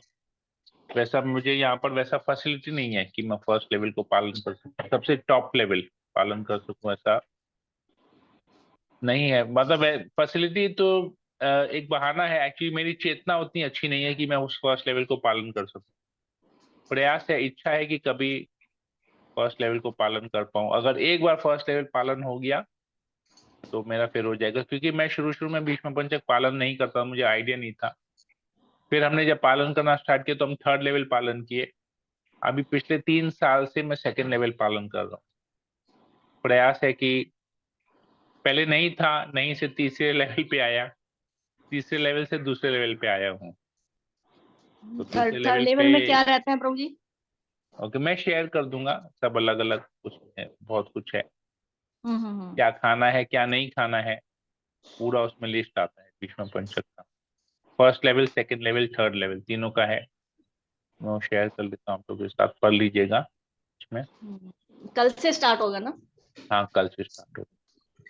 A: वैसा, मुझे यहाँ पर वैसा फैसिलिटी नहीं है कि मैं फर्स्ट लेवल को पालन कर सकूं, सबसे टॉप लेवल पालन कर सकूं, ऐसा नहीं है। मतलब फैसिलिटी तो एक बहाना है, एक्चुअली मेरी चेतना उतनी अच्छी नहीं है कि मैं उस फर्स्ट लेवल को पालन कर सकूं। प्रयास है, इच्छा है कि कभी फर्स्ट लेवल को पालन कर पाऊं। अगर एक बार फर्स्ट लेवल पालन हो गया तो मेरा फिर हो जाएगा, क्योंकि मैं शुरू शुरू में भीष्म पंचक पालन नहीं करता, मुझे आइडिया नहीं था। फिर हमने जब पालन करना स्टार्ट किया तो हम थर्ड लेवल पालन किए। अभी पिछले 3 साल से मैं सेकंड लेवल पालन कर रहा हूँ। प्रयास है कि पहले नहीं था, नहीं से तीसरे लेवल पे आया, तीसरे लेवल से दूसरे लेवल पे आया हूँ। तो तीसरे
C: थर्ड
A: लेवल पे
C: लेवल में क्या रहता है प्रभु जी?
A: ओके, मैं शेयर कर दूंगा, सब अलग अलग उसमें बहुत कुछ है।
C: हम्म।
A: क्या खाना है क्या नहीं खाना है पूरा उसमें लिस्ट आता है भीष्म पंचक का। First level, second level, third level तीनों का है। मैं शेयर कर लेता हूँ, आप लोग के साथ पढ़ लीजिएगा इसमें।
C: कल से स्टार्ट होगा ना?
A: हाँ, कल से स्टार्ट हो,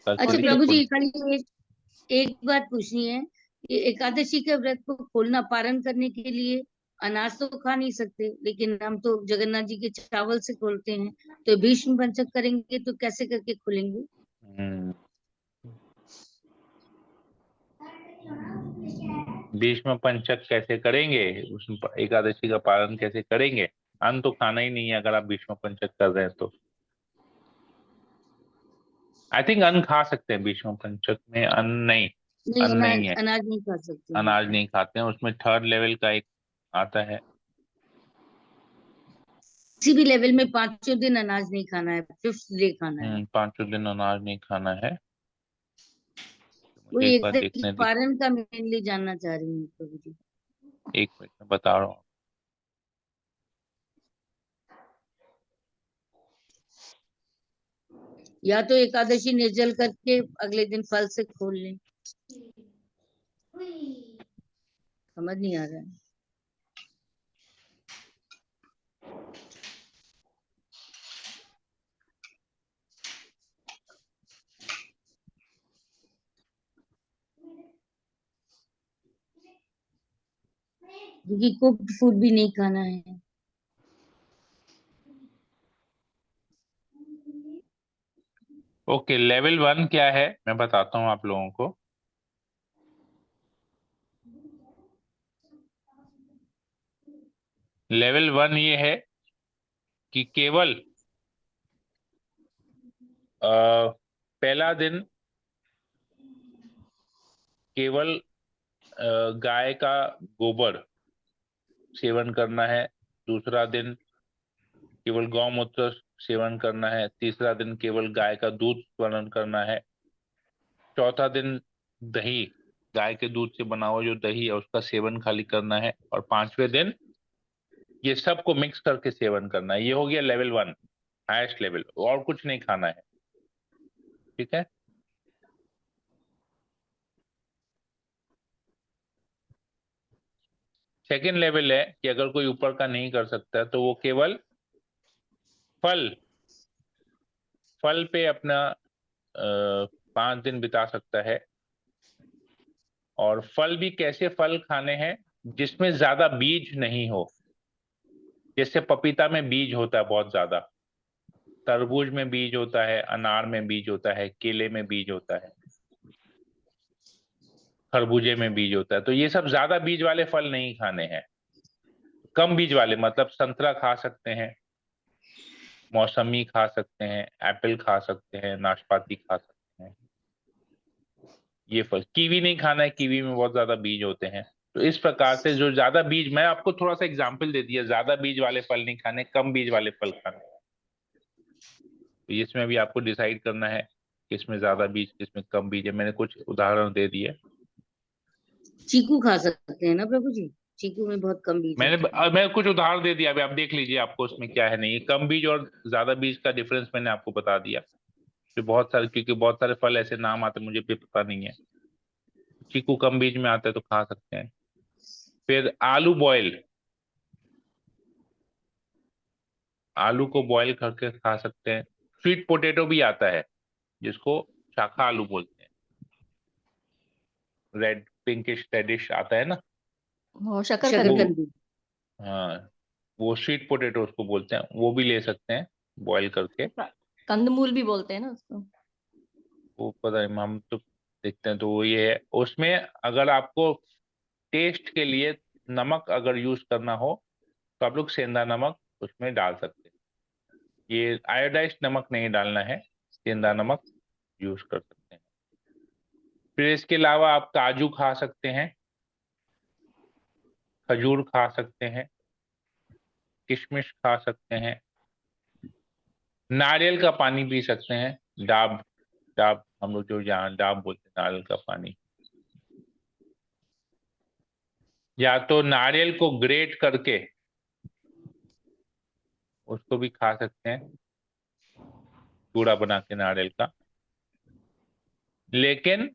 A: कल से
E: अच्छा
A: लेके
E: प्रभु
A: फुल।
E: जी, खाली एक बात पूछनी है, ये एकादशी के व्रत को खोलना पारण करने के लिए अनाज तो खा नहीं सकते, लेकिन हम तो जगन्नाथ जी के चावल से खोलते हैं, तो भीष्म पंचक करेंगे तो कैसे करके खोलेंगे?
A: हम्म, भीष्म पंचक कैसे करेंगे, उसमें एकादशी का पालन कैसे करेंगे? अन्न तो खाना ही नहीं है अगर आप भीष्म पंचक कर रहे हैं तो। आई थिंक अन्न खा सकते हैं भीष्म पंचक में, अन्न नहीं,
E: नहीं,
A: अन्न नहीं
E: अनाज
A: है,
E: अनाज नहीं खा सकते हैं।
A: अनाज नहीं खाते हैं, उसमें थर्ड लेवल का एक आता है।
E: किसी भी लेवल में 5 दिन अनाज नहीं खाना है, 5th डे खाना है।
A: 5 दिन अनाज नहीं खाना है।
E: वो
A: मुझे एक बार
E: एकादशी
A: देखने दी,
E: पारण का मेनली जानना चाह रही हूँ प्रभु जी।
A: एक मिनट में बता रहा हूँ।
E: या तो एकादशी निर्जल करके अगले दिन फल से खोल लें, समझ नहीं आ रहा है। क्योंकि कुक्ड फूड भी नहीं खाना है।
A: ओके, लेवल 1 क्या है मैं बताता हूँ आप लोगों को। लेवल 1 ये है कि केवल पहला दिन केवल गाय का गोबर सेवन करना है, दूसरा दिन केवल गौमूत्र सेवन करना है, तीसरा दिन केवल गाय का दूध सेवन करना है, चौथा दिन दही, गाय के दूध से बना हुआ जो दही है उसका सेवन खाली करना है, और 5वें दिन ये सबको मिक्स करके सेवन करना है। ये हो गया लेवल 1, हाईएस्ट लेवल, और कुछ नहीं खाना है। ठीक है। सेकेंड लेवल है कि अगर कोई ऊपर का नहीं कर सकता तो वो केवल फल फल पे अपना 5 दिन बिता सकता है। और फल भी कैसे फल खाने हैं जिसमें ज्यादा बीज नहीं हो। जैसे पपीता में बीज होता है बहुत ज्यादा, तरबूज में बीज होता है, अनार में बीज होता है, केले में बीज होता है, खरबूजे में बीज होता है। तो ये सब ज्यादा बीज वाले फल नहीं खाने हैं। कम बीज वाले मतलब संतरा खा सकते हैं, मौसमी खा सकते हैं, एप्पल खा सकते हैं, नाशपाती खा सकते हैं। ये फल, कीवी नहीं खाना है, कीवी में बहुत ज्यादा बीज होते हैं। तो इस प्रकार से जो ज्यादा बीज, मैं आपको थोड़ा सा एग्जांपल दे दिया, ज्यादा बीज वाले फल नहीं खाने, कम बीज वाले फल खाने। तो इसमें भी आपको डिसाइड करना है किसमें ज्यादा बीज किसमें कम बीज है। मैंने कुछ उदाहरण दे दिए।
E: चीकू खा सकते हैं ना प्रभु जी? चीकू में बहुत कम बीज होते हैं।
A: मैं कुछ उदाहरण दे दिया, अभी आप देख लीजिए आपको उसमें क्या है नहीं। कम बीज और ज्यादा बीज का डिफरेंस मैंने आपको बता दिया। तो बहुत सारे, क्योंकि बहुत सारे फल ऐसे नाम आते मुझे भी पता नहीं है। चीकू कम बीज में आता है तो खा सकते हैं। फिर आलू बॉयल, आलू को बॉयल करके खा सकते हैं। स्वीट पोटैटो भी आता है जिसको शाखा आलू बोलते हैं, रेड पिंकिश रेडिश आता है ना
C: वो शकरकंदी।
A: वो।
E: शकरकंदी।
A: हाँ, वो स्वीट पोटैटो उसको बोलते हैं, वो भी ले सकते हैं बॉयल करके।
C: कंदमूल भी बोलते हैं ना उसको।
A: वो पता नहीं, हम तो देखते हैं तो वो ये है। उसमें अगर आपको टेस्ट के लिए नमक अगर यूज करना हो तो आप लोग सेंधा नमक उसमें डाल सकते हैं। ये आयोडाइज्ड नमक नहीं डालना है, सेंधा नमक यूज कर सकते हैं। फिर इसके अलावा आप काजू खा सकते हैं, खजूर खा सकते हैं, किशमिश खा सकते हैं, नारियल का पानी पी सकते हैं। डाब, डाब हम लोग जो यहाँ डाब बोलते हैं, नारियल का पानी। या तो नारियल को ग्रेट करके उसको भी खा सकते हैं, चूड़ा बना के नारियल का। लेकिन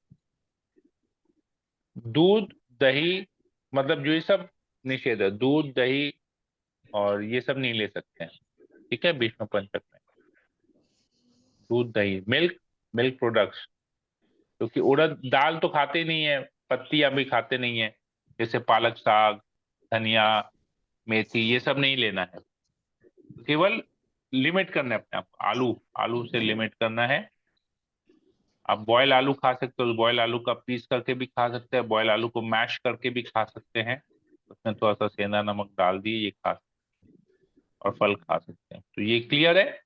A: दूध, दही, मतलब जो ये सब निषेध है, दूध दही और ये सब नहीं ले सकते हैं। ठीक है, भीष्म पंचक में दूध दही, मिल्क, मिल्क प्रोडक्ट्स, क्योंकि उड़द दाल तो खाते ही नहीं है, पत्तियां भी खाते नहीं है, जैसे पालक साग, धनिया, मेथी, ये सब नहीं लेना है। केवल लिमिट करना है अपने आप को। आलू, आलू से लिमिट करना है। आप बॉयल आलू खा सकते हो, बॉयल आलू का पीस करके भी खा सकते हैं, बॉयल आलू को मैश करके भी खा सकते हैं, उसमें थोड़ा सा सेंधा नमक डाल दिए, ये खा सकते हैं और फल खा सकते हैं। तो ये क्लियर है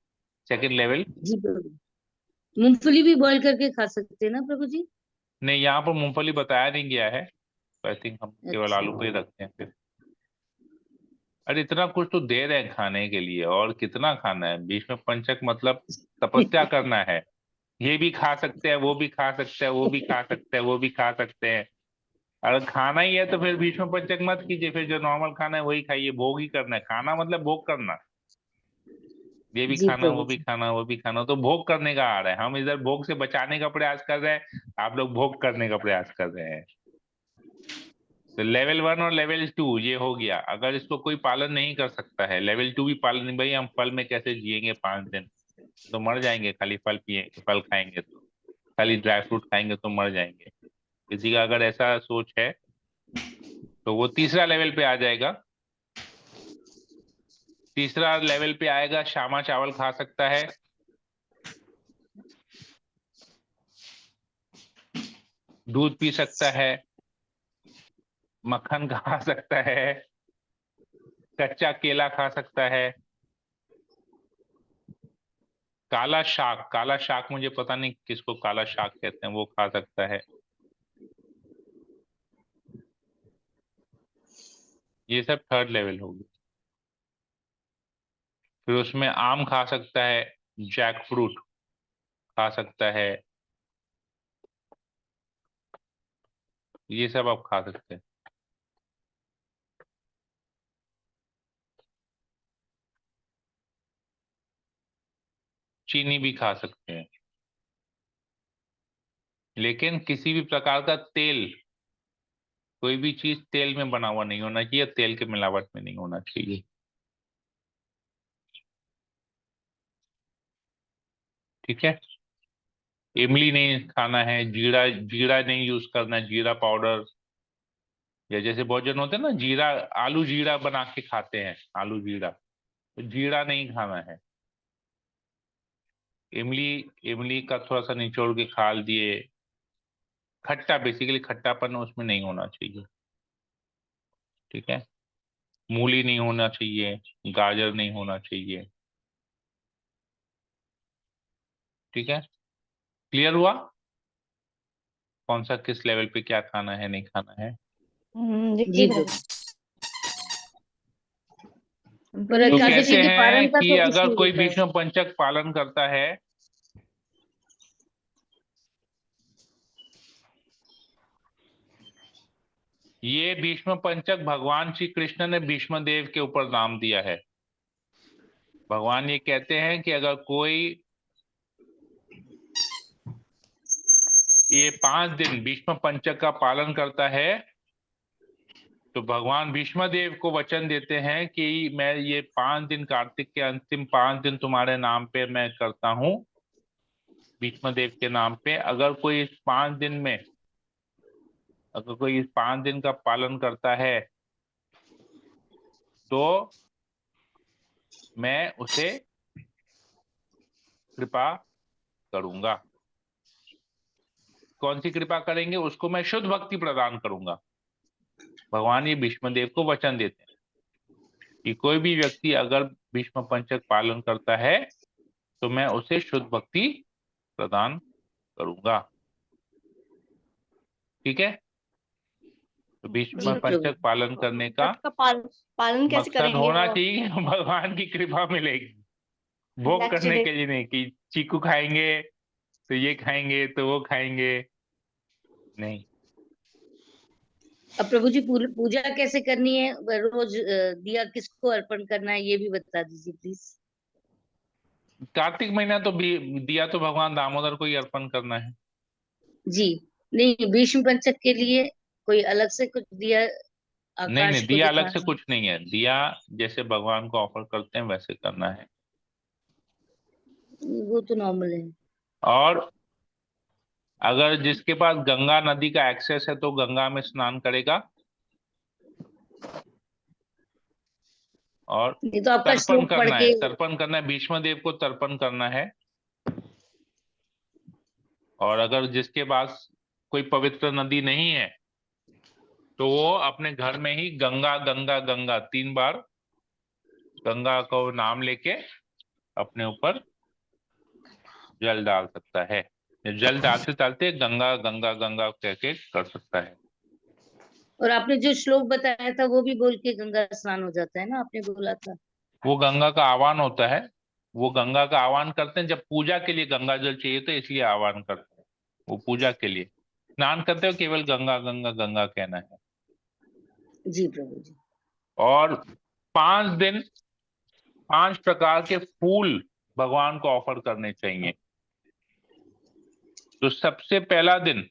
A: सेकंड लेवल।
E: जी प्रभु। मूंगफली भी बॉईल करके खा सकते हैं ना प्रभु जी?
A: नहीं, यहाँ पर मूंगफली बताया नहीं गया है, तो आई थिंक हम केवल
E: अच्छा।
A: आलू पे ही रखते हैं फिर। अरे इतना कुछ तो दे रहे हैं खाने के लिए, और कितना खाना है? भीष्म पंचक मतलब तपस्या करना है। ये भी खा सकते हैं, वो भी खा सकते हैं, वो भी खा सकते हैं, वो भी खा सकते हैं। अगर खाना ही है तो फिर भीष्म पंचक मत कीजिए, फिर जो नॉर्मल खाना है वही खाइए। भोग ही करना है, खाना मतलब भोग करना। ये भी
E: जी
A: खाना, वो
E: प्रभु
A: भी
E: जी।
A: खाना, वो भी खाना, तो भोग करने का आ रहा है। हम इधर भोग से बचाने का प्रयास कर रहे हैं, आप लोग भोग करने का प्रयास कर रहे हैं। तो लेवल 1 और लेवल 2 ये हो गया। अगर इसको कोई पालन नहीं कर सकता है, लेवल 2 भी पालन नहीं, भाई हम फल में कैसे जिएंगे 5 दिन, तो मर जाएंगे। खाली फल पिए, फल खाएंगे तो, खाली ड्राई फ्रूट खाएंगे तो मर जाएंगे। किसी का अगर ऐसा सोच है तो वो तीसरा लेवल पे आ जाएगा। तीसरा लेवल पे आएगा, शामा चावल खा सकता है, दूध पी सकता है, मक्खन खा सकता है, कच्चा केला खा सकता है, काला शाक, काला शाक मुझे पता नहीं किसको काला शाक कहते हैं, वो खा सकता है। ये सब थर्ड लेवल होगी। फिर उसमें आम खा सकता है, जैक फ्रूट खा सकता है, ये सब आप खा सकते हैं। चीनी भी खा सकते हैं, लेकिन किसी भी प्रकार का तेल, कोई भी चीज तेल में बना हुआ नहीं होना चाहिए, तेल के मिलावट में नहीं होना चाहिए। ठीक है। इमली नहीं खाना है, जीरा, जीरा नहीं यूज करना है, जीरा पाउडर। या जैसे बहुत जन होते हैं ना, जीरा, आलू जीरा बना के खाते हैं, आलू जीरा, तो जीरा नहीं खाना है। इमली, इमली का थोड़ा सा निचोड़ के खा दिए। खट्टा, बेसिकली खट्टापन उसमें नहीं होना चाहिए। ठीक है। मूली नहीं होना चाहिए, गाजर नहीं होना चाहिए। ठीक है। क्लियर हुआ कौन सा किस लेवल पे क्या खाना है, नहीं खाना है?
C: जी
E: जी
C: प्रभु।
E: प्रभु। और
C: प्रभु जी
A: तो
C: जैसे
E: एकादशी
A: कहते
C: कि
E: के
A: हैं
E: पारण का
A: कि
E: तो कुछ
A: अगर
E: नहीं
A: कोई
E: होता है।
A: भीष्म पंचक पालन करता है, ये भीष्म पंचक भगवान श्री कृष्ण ने भीष्म देव के ऊपर नाम दिया है। भगवान ये कहते हैं कि अगर कोई ये 5 दिन भीष्म पंचक का पालन करता है, तो भगवान भीष्म देव को वचन देते हैं कि मैं ये 5 दिन, कार्तिक के अंतिम 5 दिन तुम्हारे नाम पे मैं करता हूँ, भीष्म देव के नाम पे। अगर कोई इस 5 दिन में, अगर कोई इस 5 दिन का पालन करता है, तो मैं उसे कृपा करूंगा। कौन सी कृपा करेंगे? उसको मैं शुद्ध भक्ति प्रदान करूंगा। भगवान ये भीष्म देव को वचन देते हैं कि कोई भी व्यक्ति अगर भीष्म पंचक पालन करता है, तो मैं उसे शुद्ध भक्ति प्रदान करूंगा। ठीक है। तो भीष्म
E: जी प्रभु।
A: पंचक पालन करने का
C: व्रत का पालन कैसे
A: मकसद
C: करेंगे
A: होना
C: वो?
A: चाहिए भगवान की कृपा मिलेगी, भोग
C: नेक्स्ट
A: करने
C: डे।
A: के लिए नहीं कि चीकू खाएंगे तो ये खाएंगे तो वो खाएंगे, नहीं।
E: अब प्रभु जी पूजा कैसे करनी है? रोज दिया किसको अर्पण करना है, ये भी बता दीजिए प्लीज।
A: कार्तिक महीना तो दिया तो भगवान दामोदर को ही अर्पण करना है।
E: जी। नहीं, भीष्म पंचक के लिए कोई अलग से कुछ दिया
A: नहीं
E: आकाश
A: नहीं,
E: को
A: दिया अलग से
E: दिखाना है?
A: कुछ नहीं है। दिया जैसे भगवान को ऑफर करते हैं वैसे करना है।
E: वो तो नॉर्मल है।
A: और अगर जिसके पास गंगा नदी का एक्सेस है तो गंगा में स्नान करेगा। और
E: ये तो आपका
A: तर्पण
E: श्लोक पढ़
A: करना
E: के
A: है, तर्पण करना है, भीष्म देव को तर्पण करना है। और अगर जिसके पास कोई पवित्र नदी नहीं है तो वो अपने घर में ही गंगा गंगा गंगा 3 बार गंगा को नाम लेके अपने ऊपर जल डाल सकता है। जल डालते डालते गंगा गंगा गंगा कह के कर सकता है।
E: और आपने जो श्लोक बताया था वो भी बोल के गंगा स्नान हो जाता है ना, आपने बोला था।
A: वो गंगा का आह्वान होता है। वो गंगा का आह्वान करते हैं जब पूजा के लिए गंगा जल चाहिए तो इसलिए आह्वान करते हैं। वो पूजा के लिए स्नान करते हो केवल गंगा गंगा गंगा कहना है।
E: जी प्रभु जी।
A: और 5 दिन 5 प्रकार के फूल भगवान को ऑफर करने चाहिए। तो सबसे पहला दिन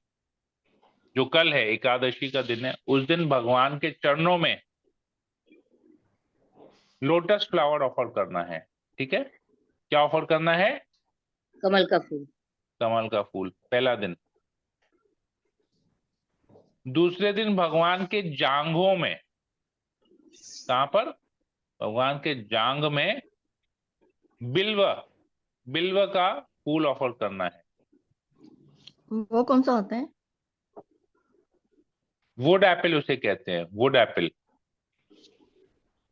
A: जो कल है, एकादशी का दिन है, उस दिन भगवान के चरणों में लोटस फ्लावर ऑफर करना है। ठीक है, क्या ऑफर करना है?
E: कमल का फूल।
A: कमल का फूल, पहला दिन। दूसरे दिन भगवान के जांघों में, कहां पर? भगवान के जांघ में बिल्व, बिल्व का फूल ऑफर करना है।
C: वो कौन सा होता है?
A: वुड एप्पल उसे कहते हैं, वुड एप्पल।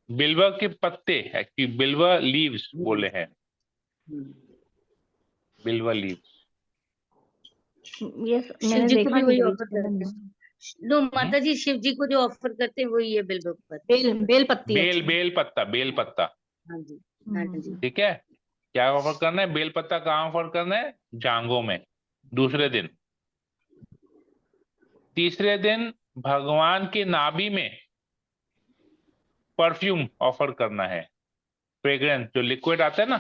A: बिल्व के पत्ते, एक्चुअली बिल्व लीव्स बोले हैं, बिल्व लीव्स।
C: ये
E: शिव
C: मैंने
E: जी को
C: देखा
E: भी
C: नहीं
E: वही
C: कभी
E: ऑफर
C: इसके
E: करते
C: अंदर।
E: हैं। नो माता जी, शिव जी को जो ऑफर करते हैं वही है बिल्व पत्र।
C: बेल बेल पत्ती।
A: बेल,
C: अच्छा।
A: बेल पत्ता, बेल पत्ता।
E: हाँ जी, हाँ जी।
A: ठीक है, क्या ऑफर करना है? बेल पत्ता कहाँ ऑफर करना है? जांघों में, दूसरे दिन। तीसरे दिन भगवान की नाभि में परफ्यूम ऑफर करना है, फ्रेग्रेंस जो लिक्विड आता है ना,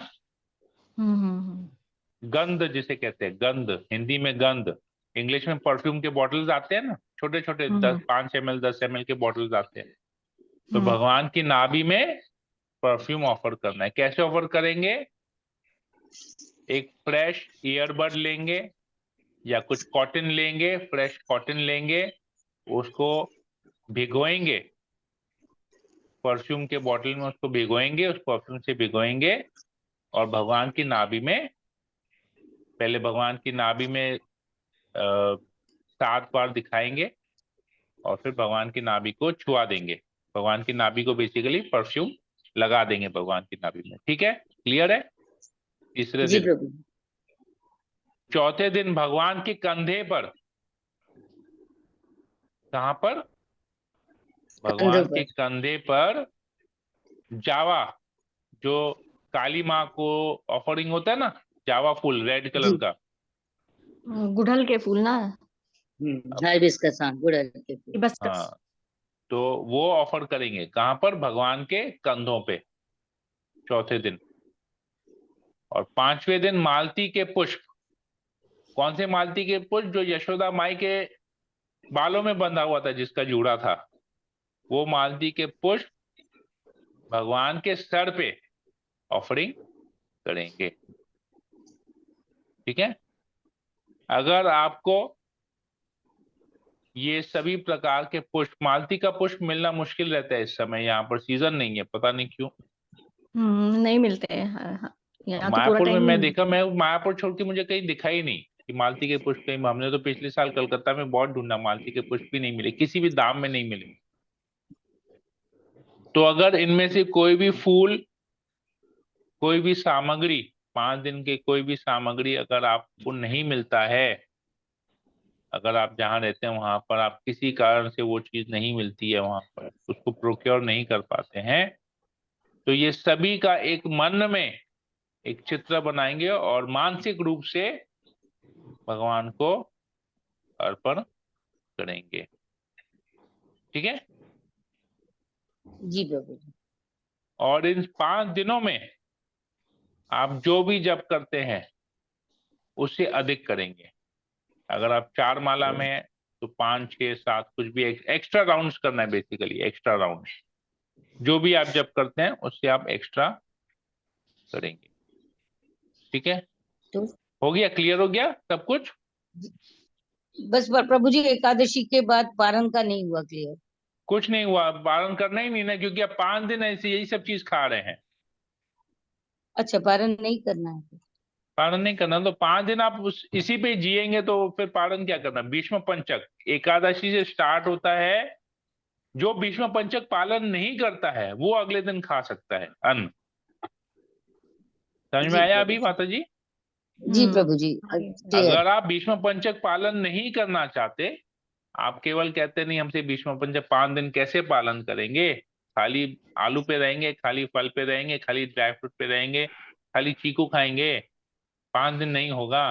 A: गंध जिसे कहते हैं, गंध, हिंदी में गंध, इंग्लिश में परफ्यूम के बॉटल्स आते हैं ना, छोटे छोटे 5 ml 10 ml के बॉटल्स आते हैं। तो भगवान की नाभि में परफ्यूम ऑफर करना है। कैसे ऑफर करेंगे? एक फ्रेश ईयरबड लेंगे या कुछ कॉटन लेंगे, फ्रेश कॉटन लेंगे, उसको भिगोएंगे, परफ्यूम के बॉटल में उसको भिगोएंगे, उस परफ्यूम से भिगोएंगे और भगवान की नाभि में, पहले भगवान की नाभि में 7 बार दिखाएंगे और फिर भगवान की नाभि को छुआ देंगे। भगवान की नाभि को बेसिकली परफ्यूम लगा देंगे भगवान की नाभि में। ठीक है, क्लियर है? तीसरे
E: जी
A: दिन।
E: प्रभु।
A: चौथे दिन भगवान के कंधे पर, कहां पर?
E: कंधों
A: भगवान के
E: पर।
A: कंधे पर जावा, जो काली माँ को ऑफरिंग होता है ना, जावा फूल रेड कलर
E: जी।
A: का।
C: गुड़हल के फूल ना।
E: हाइबिस्कस, हाँ, गुड़हल के फूल।
C: हिबिस्कस।
A: हाँ, तो वो ऑफर करेंगे कहां पर? भगवान के कंधों पे, चौथे दिन। और 5वें दिन मालती के पुष्प। कौन से मालती के पुष्प? जो यशोदा माई के बालों में बंधा हुआ था, जिसका जूड़ा था, वो मालती के पुष्प भगवान के सर पे ऑफरिंग करेंगे। ठीक है, अगर आपको ये सभी प्रकार के पुष्प, मालती का पुष्प मिलना मुश्किल रहता है इस समय, यहाँ पर सीजन नहीं है, पता नहीं क्यों।
C: नहीं मिलते हैं। हाँ, हाँ। यहाँ तो पूरा
A: मायापुर में
C: टाइम नहीं
A: मैं देखा,
C: मिलते।
A: मैं मायापुर छोड़ के मुझे कहीं दिखा ही नहीं कि मालती के पुष्प कहीं। हमने तो पिछले साल कलकत्ता में बहुत ढूंढा, मालती के पुष्प भी नहीं मिले, किसी भी दाम में नहीं मिले। तो अगर इनमें से कोई भी फूल, कोई भी सामग्री, 5 दिन के कोई भी सामग्री अगर आपको नहीं मिलता है, अगर आप जहाँ रहते हैं वहां पर आप किसी कारण से वो चीज नहीं मिलती है, वहां पर उसको प्रोक्योर नहीं कर पाते हैं, तो ये सभी का एक मन में एक चित्र बनाएंगे और मानसिक रूप से भगवान को अर्पण करेंगे। ठीक है,
E: जी प्रभु जी।
A: और इन 5 दिनों में आप जो भी जप करते हैं उससे अधिक करेंगे। अगर आप 4 माला में हैं तो 5 6 7 कुछ भी एक्स्ट्रा राउंड्स करना है, बेसिकली एक्स्ट्रा राउंड्स जो भी आप जप करते हैं उससे आप एक्स्ट्रा करेंगे। ठीक है,
E: तो
A: हो गया? क्लियर हो गया सब कुछ?
E: बस प्रभु जी, एकादशी के बाद पारण का नहीं हुआ क्लियर।
A: कुछ नहीं हुआ, पालन करना ही नहीं ना, क्योंकि आप 5 दिन ऐसे यही सब चीज खा रहे हैं।
E: अच्छा, पारण नहीं करना है।
A: पालन नहीं करना तो 5 दिन आप इसी पे जिएंगे, तो फिर पालन क्या करना। भीष्म पंचक एकादशी से स्टार्ट होता है। जो भीष्म पंचक पालन नहीं करता है वो अगले दिन खा सकता है अन्न। समझ में
E: जी
A: आया
E: प्रभु
A: अभी
E: जी।
A: माता जी?
E: जी प्रभु जी,
C: आगे।
E: क्लियर।
A: अगर आप भीष्म पंचक पालन नहीं करना चाहते, आप केवल कहते नहीं हमसे भीष्म पंचक 5 दिन कैसे पालन करेंगे, खाली आलू पे रहेंगे, खाली फल पे रहेंगे, खाली ड्राई फ्रूट पे रहेंगे, खाली चीकू खाएंगे, 5 दिन नहीं होगा।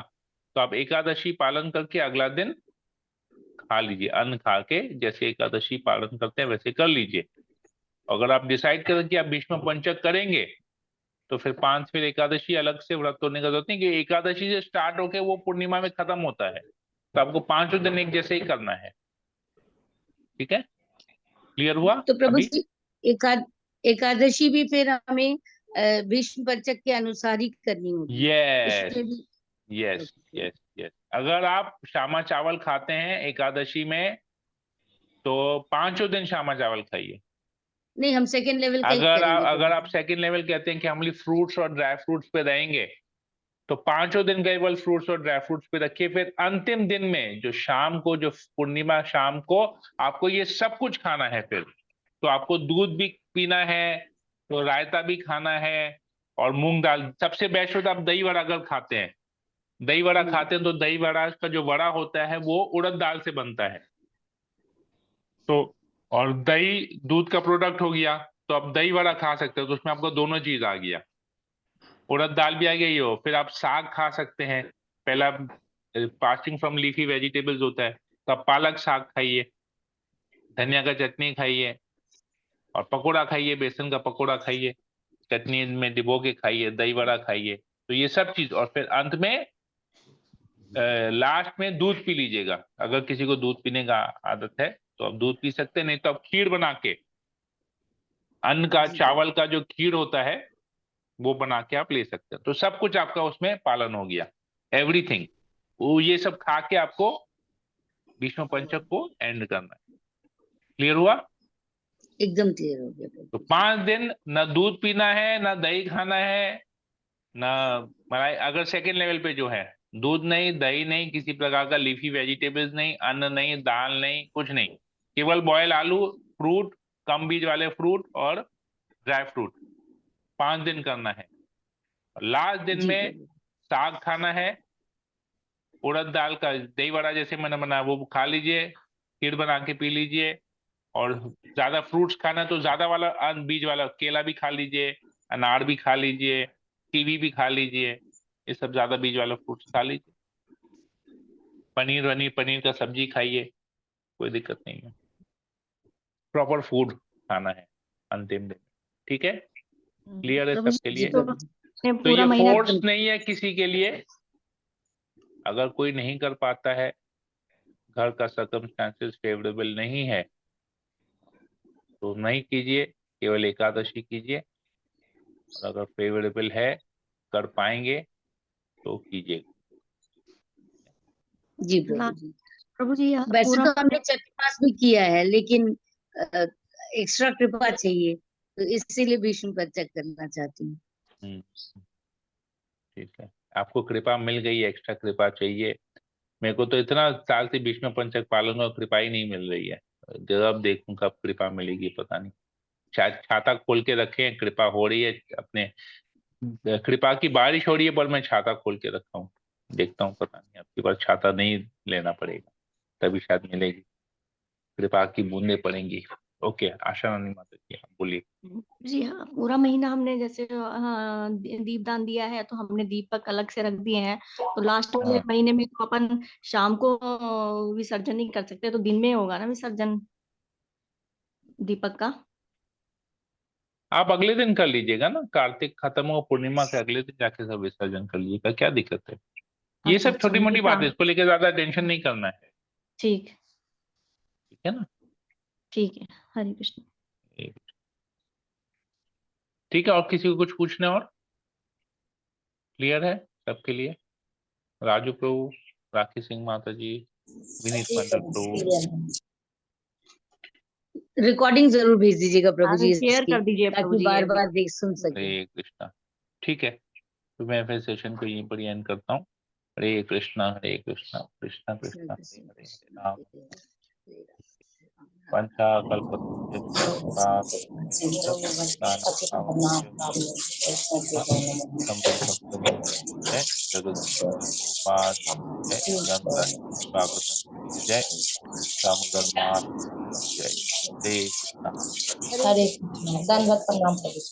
A: तो आप एकादशी पालन करके अगला दिन खा लीजिए, अन्न खा के जैसे एकादशी पालन करते हैं वैसे कर लीजिए। अगर आप डिसाइड करें कि आप भीष्म पंचक करेंगे, तो फिर 5 फिर एकादशी अलग से व्रत होने का जरूरत नहीं, कि एकादशी से स्टार्ट होके वो पूर्णिमा में खत्म होता है, तो आपको 5 दिन एक जैसे ही करना है। ठीक है, क्लियर हुआ
E: तो प्रभु
A: अभी?
E: जी, एकादशी भी फिर हमें भीष्म पंचक के अनुसार ही करनी होगी,
A: यस
E: उसमें भी?
A: Yes
E: okay.
A: Yes yes. अगर आप शामा चावल खाते हैं एकादशी में, तो 5 दिन शामा चावल खाइए।
E: नहीं, हम सेकेंड लेवल का ही करेंगे
A: अगर
E: प्रभु
A: आप
E: जी।
A: सेकंड लेवल कहते हैं कि हम फ्रूट्स और ड्राई फ्रूट्स पे रहेंगे, तो 5 दिन केवल फ्रूट्स और ड्राई फ्रूट्स पे रखिए। फिर अंतिम दिन में जो शाम को, जो पूर्णिमा शाम को, आपको ये सब कुछ खाना है। फिर तो आपको दूध भी पीना है, तो रायता भी खाना है, और मूंग दाल सबसे बेस्ट होता है। आप दही वड़ा अगर खाते हैं, दही वड़ा खाते हैं, तो दही वड़ा का जो वड़ा होता है वो उड़द दाल से बनता है। तो और दही दूध का प्रोडक्ट हो गया, तो आप दही वड़ा खा सकते हो, तो उसमें आपको दोनों चीज आ गया, उड़द दाल भी आ गई हो। फिर आप साग खा सकते हैं। पहला फास्टिंग फ्रॉम लीफी वेजिटेबल्स होता है, तो आप पालक साग खाइए, धनिया का चटनी खाइए, और पकोड़ा खाइए, बेसन का पकोड़ा खाइए, चटनी में डिबो के खाइए, दही वड़ा खाइए। तो ये सब चीज, और फिर अंत में लास्ट में दूध पी लीजिएगा। अगर किसी को दूध पीने का आदत है तो आप दूध पी सकते हैं, नहीं तो आप खीर बना के, अन्न का
E: जी
A: चावल का जो खीर होता है वो बना के आप ले सकते हैं। तो सब कुछ आपका उसमें पालन हो गया, एवरीथिंग। वो ये सब खा के आपको भीष्म पंचक को एंड करना है। क्लियर हुआ?
E: एकदम क्लियर हो गया
A: तो
E: प्रभु जी।
A: 5 दिन ना दूध पीना है, ना दही खाना है, ना मलाई। अगर सेकेंड लेवल पे जो है, दूध नहीं, दही नहीं, किसी प्रकार का लीफी वेजिटेबल्स नहीं, अन्न नहीं, दाल नहीं, कुछ नहीं, केवल बॉयल आलू, फ्रूट, कम बीज वाले फ्रूट और ड्राई फ्रूट, 5 दिन करना है। लास्ट दिन
E: जी
A: में
E: प्रभु।
A: साग खाना है, उड़द दाल का दही वड़ा जैसे मैंने बनाया वो खा लीजिए, खीर बना के पी लीजिए। और ज्यादा फ्रूट्स खाना है तो ज्यादा वाला बीज वाला केला भी खा लीजिए, अनार भी खा लीजिए, कीवी भी खा लीजिए, ये सब ज्यादा बीज वाला फ्रूट्स खा लीजिए। पनीर वनीर, पनीर का सब्जी खाइए, कोई दिक्कत नहीं है। प्रॉपर फूड खाना है अंतिम दिन। ठीक है, क्लियर है
C: प्रभु
A: सबके
E: जी
C: जी
A: लिए?
C: तो
E: प्रभु जी।
C: मैं
A: तो ये
C: पूरा महीना
A: फोर्स नहीं है किसी के लिए। अगर कोई नहीं कर पाता है, घर का सर्कमस्टांसेस फेवरेबल नहीं है, तो नहीं कीजिए, केवल एकादशी कीजिए। और अगर फेवरेबल है, कर पाएंगे, तो कीजिए।
E: जी प्रभु
C: लास्ट
E: जी।
C: प्रभु जी
E: वैसे
C: पूरा
E: तो हमने चतुर्मास भी किया है, लेकिन एक्स्ट्रा कृपा चाहिए, तो इसीलिए भीष्म पंचक करना चाहती हूँ।
A: हम्म, ठीक है, आपको कृपा मिल गई, एक्स्ट्रा कृपा चाहिए। मेरे को तो इतना साल से भीष्म पंचक पालन और कृपा ही नहीं मिल रही है। जब देखूं कब कृपा मिलेगी पता नहीं। शायद छाता खोल के रखे हैं, कृपा हो रही है अपने, कृपा की बारिश हो रही है, पर मैं छाता खोल के रखा हूँ। देखता हूँ, पता नहीं, अब की बार छाता नहीं लेना पड़ेगा, तभी शायद मिलेगी, कृपा की बूंदें पड़ेंगी। ओके, आशा रानी माता जी, आप बोलिए।
C: जी हाँ, पूरा महीना हमने जैसे दीप दान दिया है, तो हमने दीपक अलग से रख दिए हैं। तो लास्ट
A: हाँ,
C: महीने में तो अपन शाम को विसर्जन नहीं कर सकते, तो दिन में होगा ना विसर्जन दीपक का।
A: आप अगले दिन कर लीजिएगा ना, कार्तिक खत्म हो, पूर्णिमा के अगले दिन जाके सब विसर्जन कर लीजिएगा, क्या दिक्कत है। ये
C: अच्छा
A: सब
C: अच्छा,
A: छोटी
C: ये
A: मोटी बात है,
C: प्लान।
A: इसको लेकर ज्यादा टेंशन नहीं करना है।
C: ठीक।
A: ठीक है ना?
C: ठीक है। हरे कृष्ण।
A: ठीक है, और किसी को कुछ पूछना और? क्लियर है सबके लिए? राजू प्रभु, राखी सिंह माता जी, विनीत मंडल प्रभु।
E: रिकॉर्डिंग जरूर भेज दीजिएगा प्रभु जी
C: शेयर
E: इसकी,
C: कर दीजिए प्रभु
E: ताकि
C: जी
E: बार
C: ये
E: बार देख सुन सके।
A: हरे कृष्णा। ठीक है, तो मैं फिर सेशन को यहीं पर एंड करता हूँ। हरे कृष्णा कृष्णा कृष्णा
E: कृष्ण
A: हरे
E: कृष्ण
A: हरे, हरे
E: कृष्ण
A: राम
E: हरे हरे राम।
A: पंचाकल्पतरुभ्यश्च कृपा सिंधुभ्यश्च जय जगद्गुरु प्रभुपाद की जय, गंगा स्वागतम की जय, दामोदर मात की जय। हरे कृष्णा।
D: हरे कृष्णा, दंडवत प्रणाम प्रभु जी।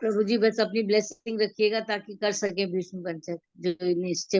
E: प्रभु जी बस अपनी ब्लेसिंग रखिएगा ताकि कर सके भीष्म पंचक जो निश्चय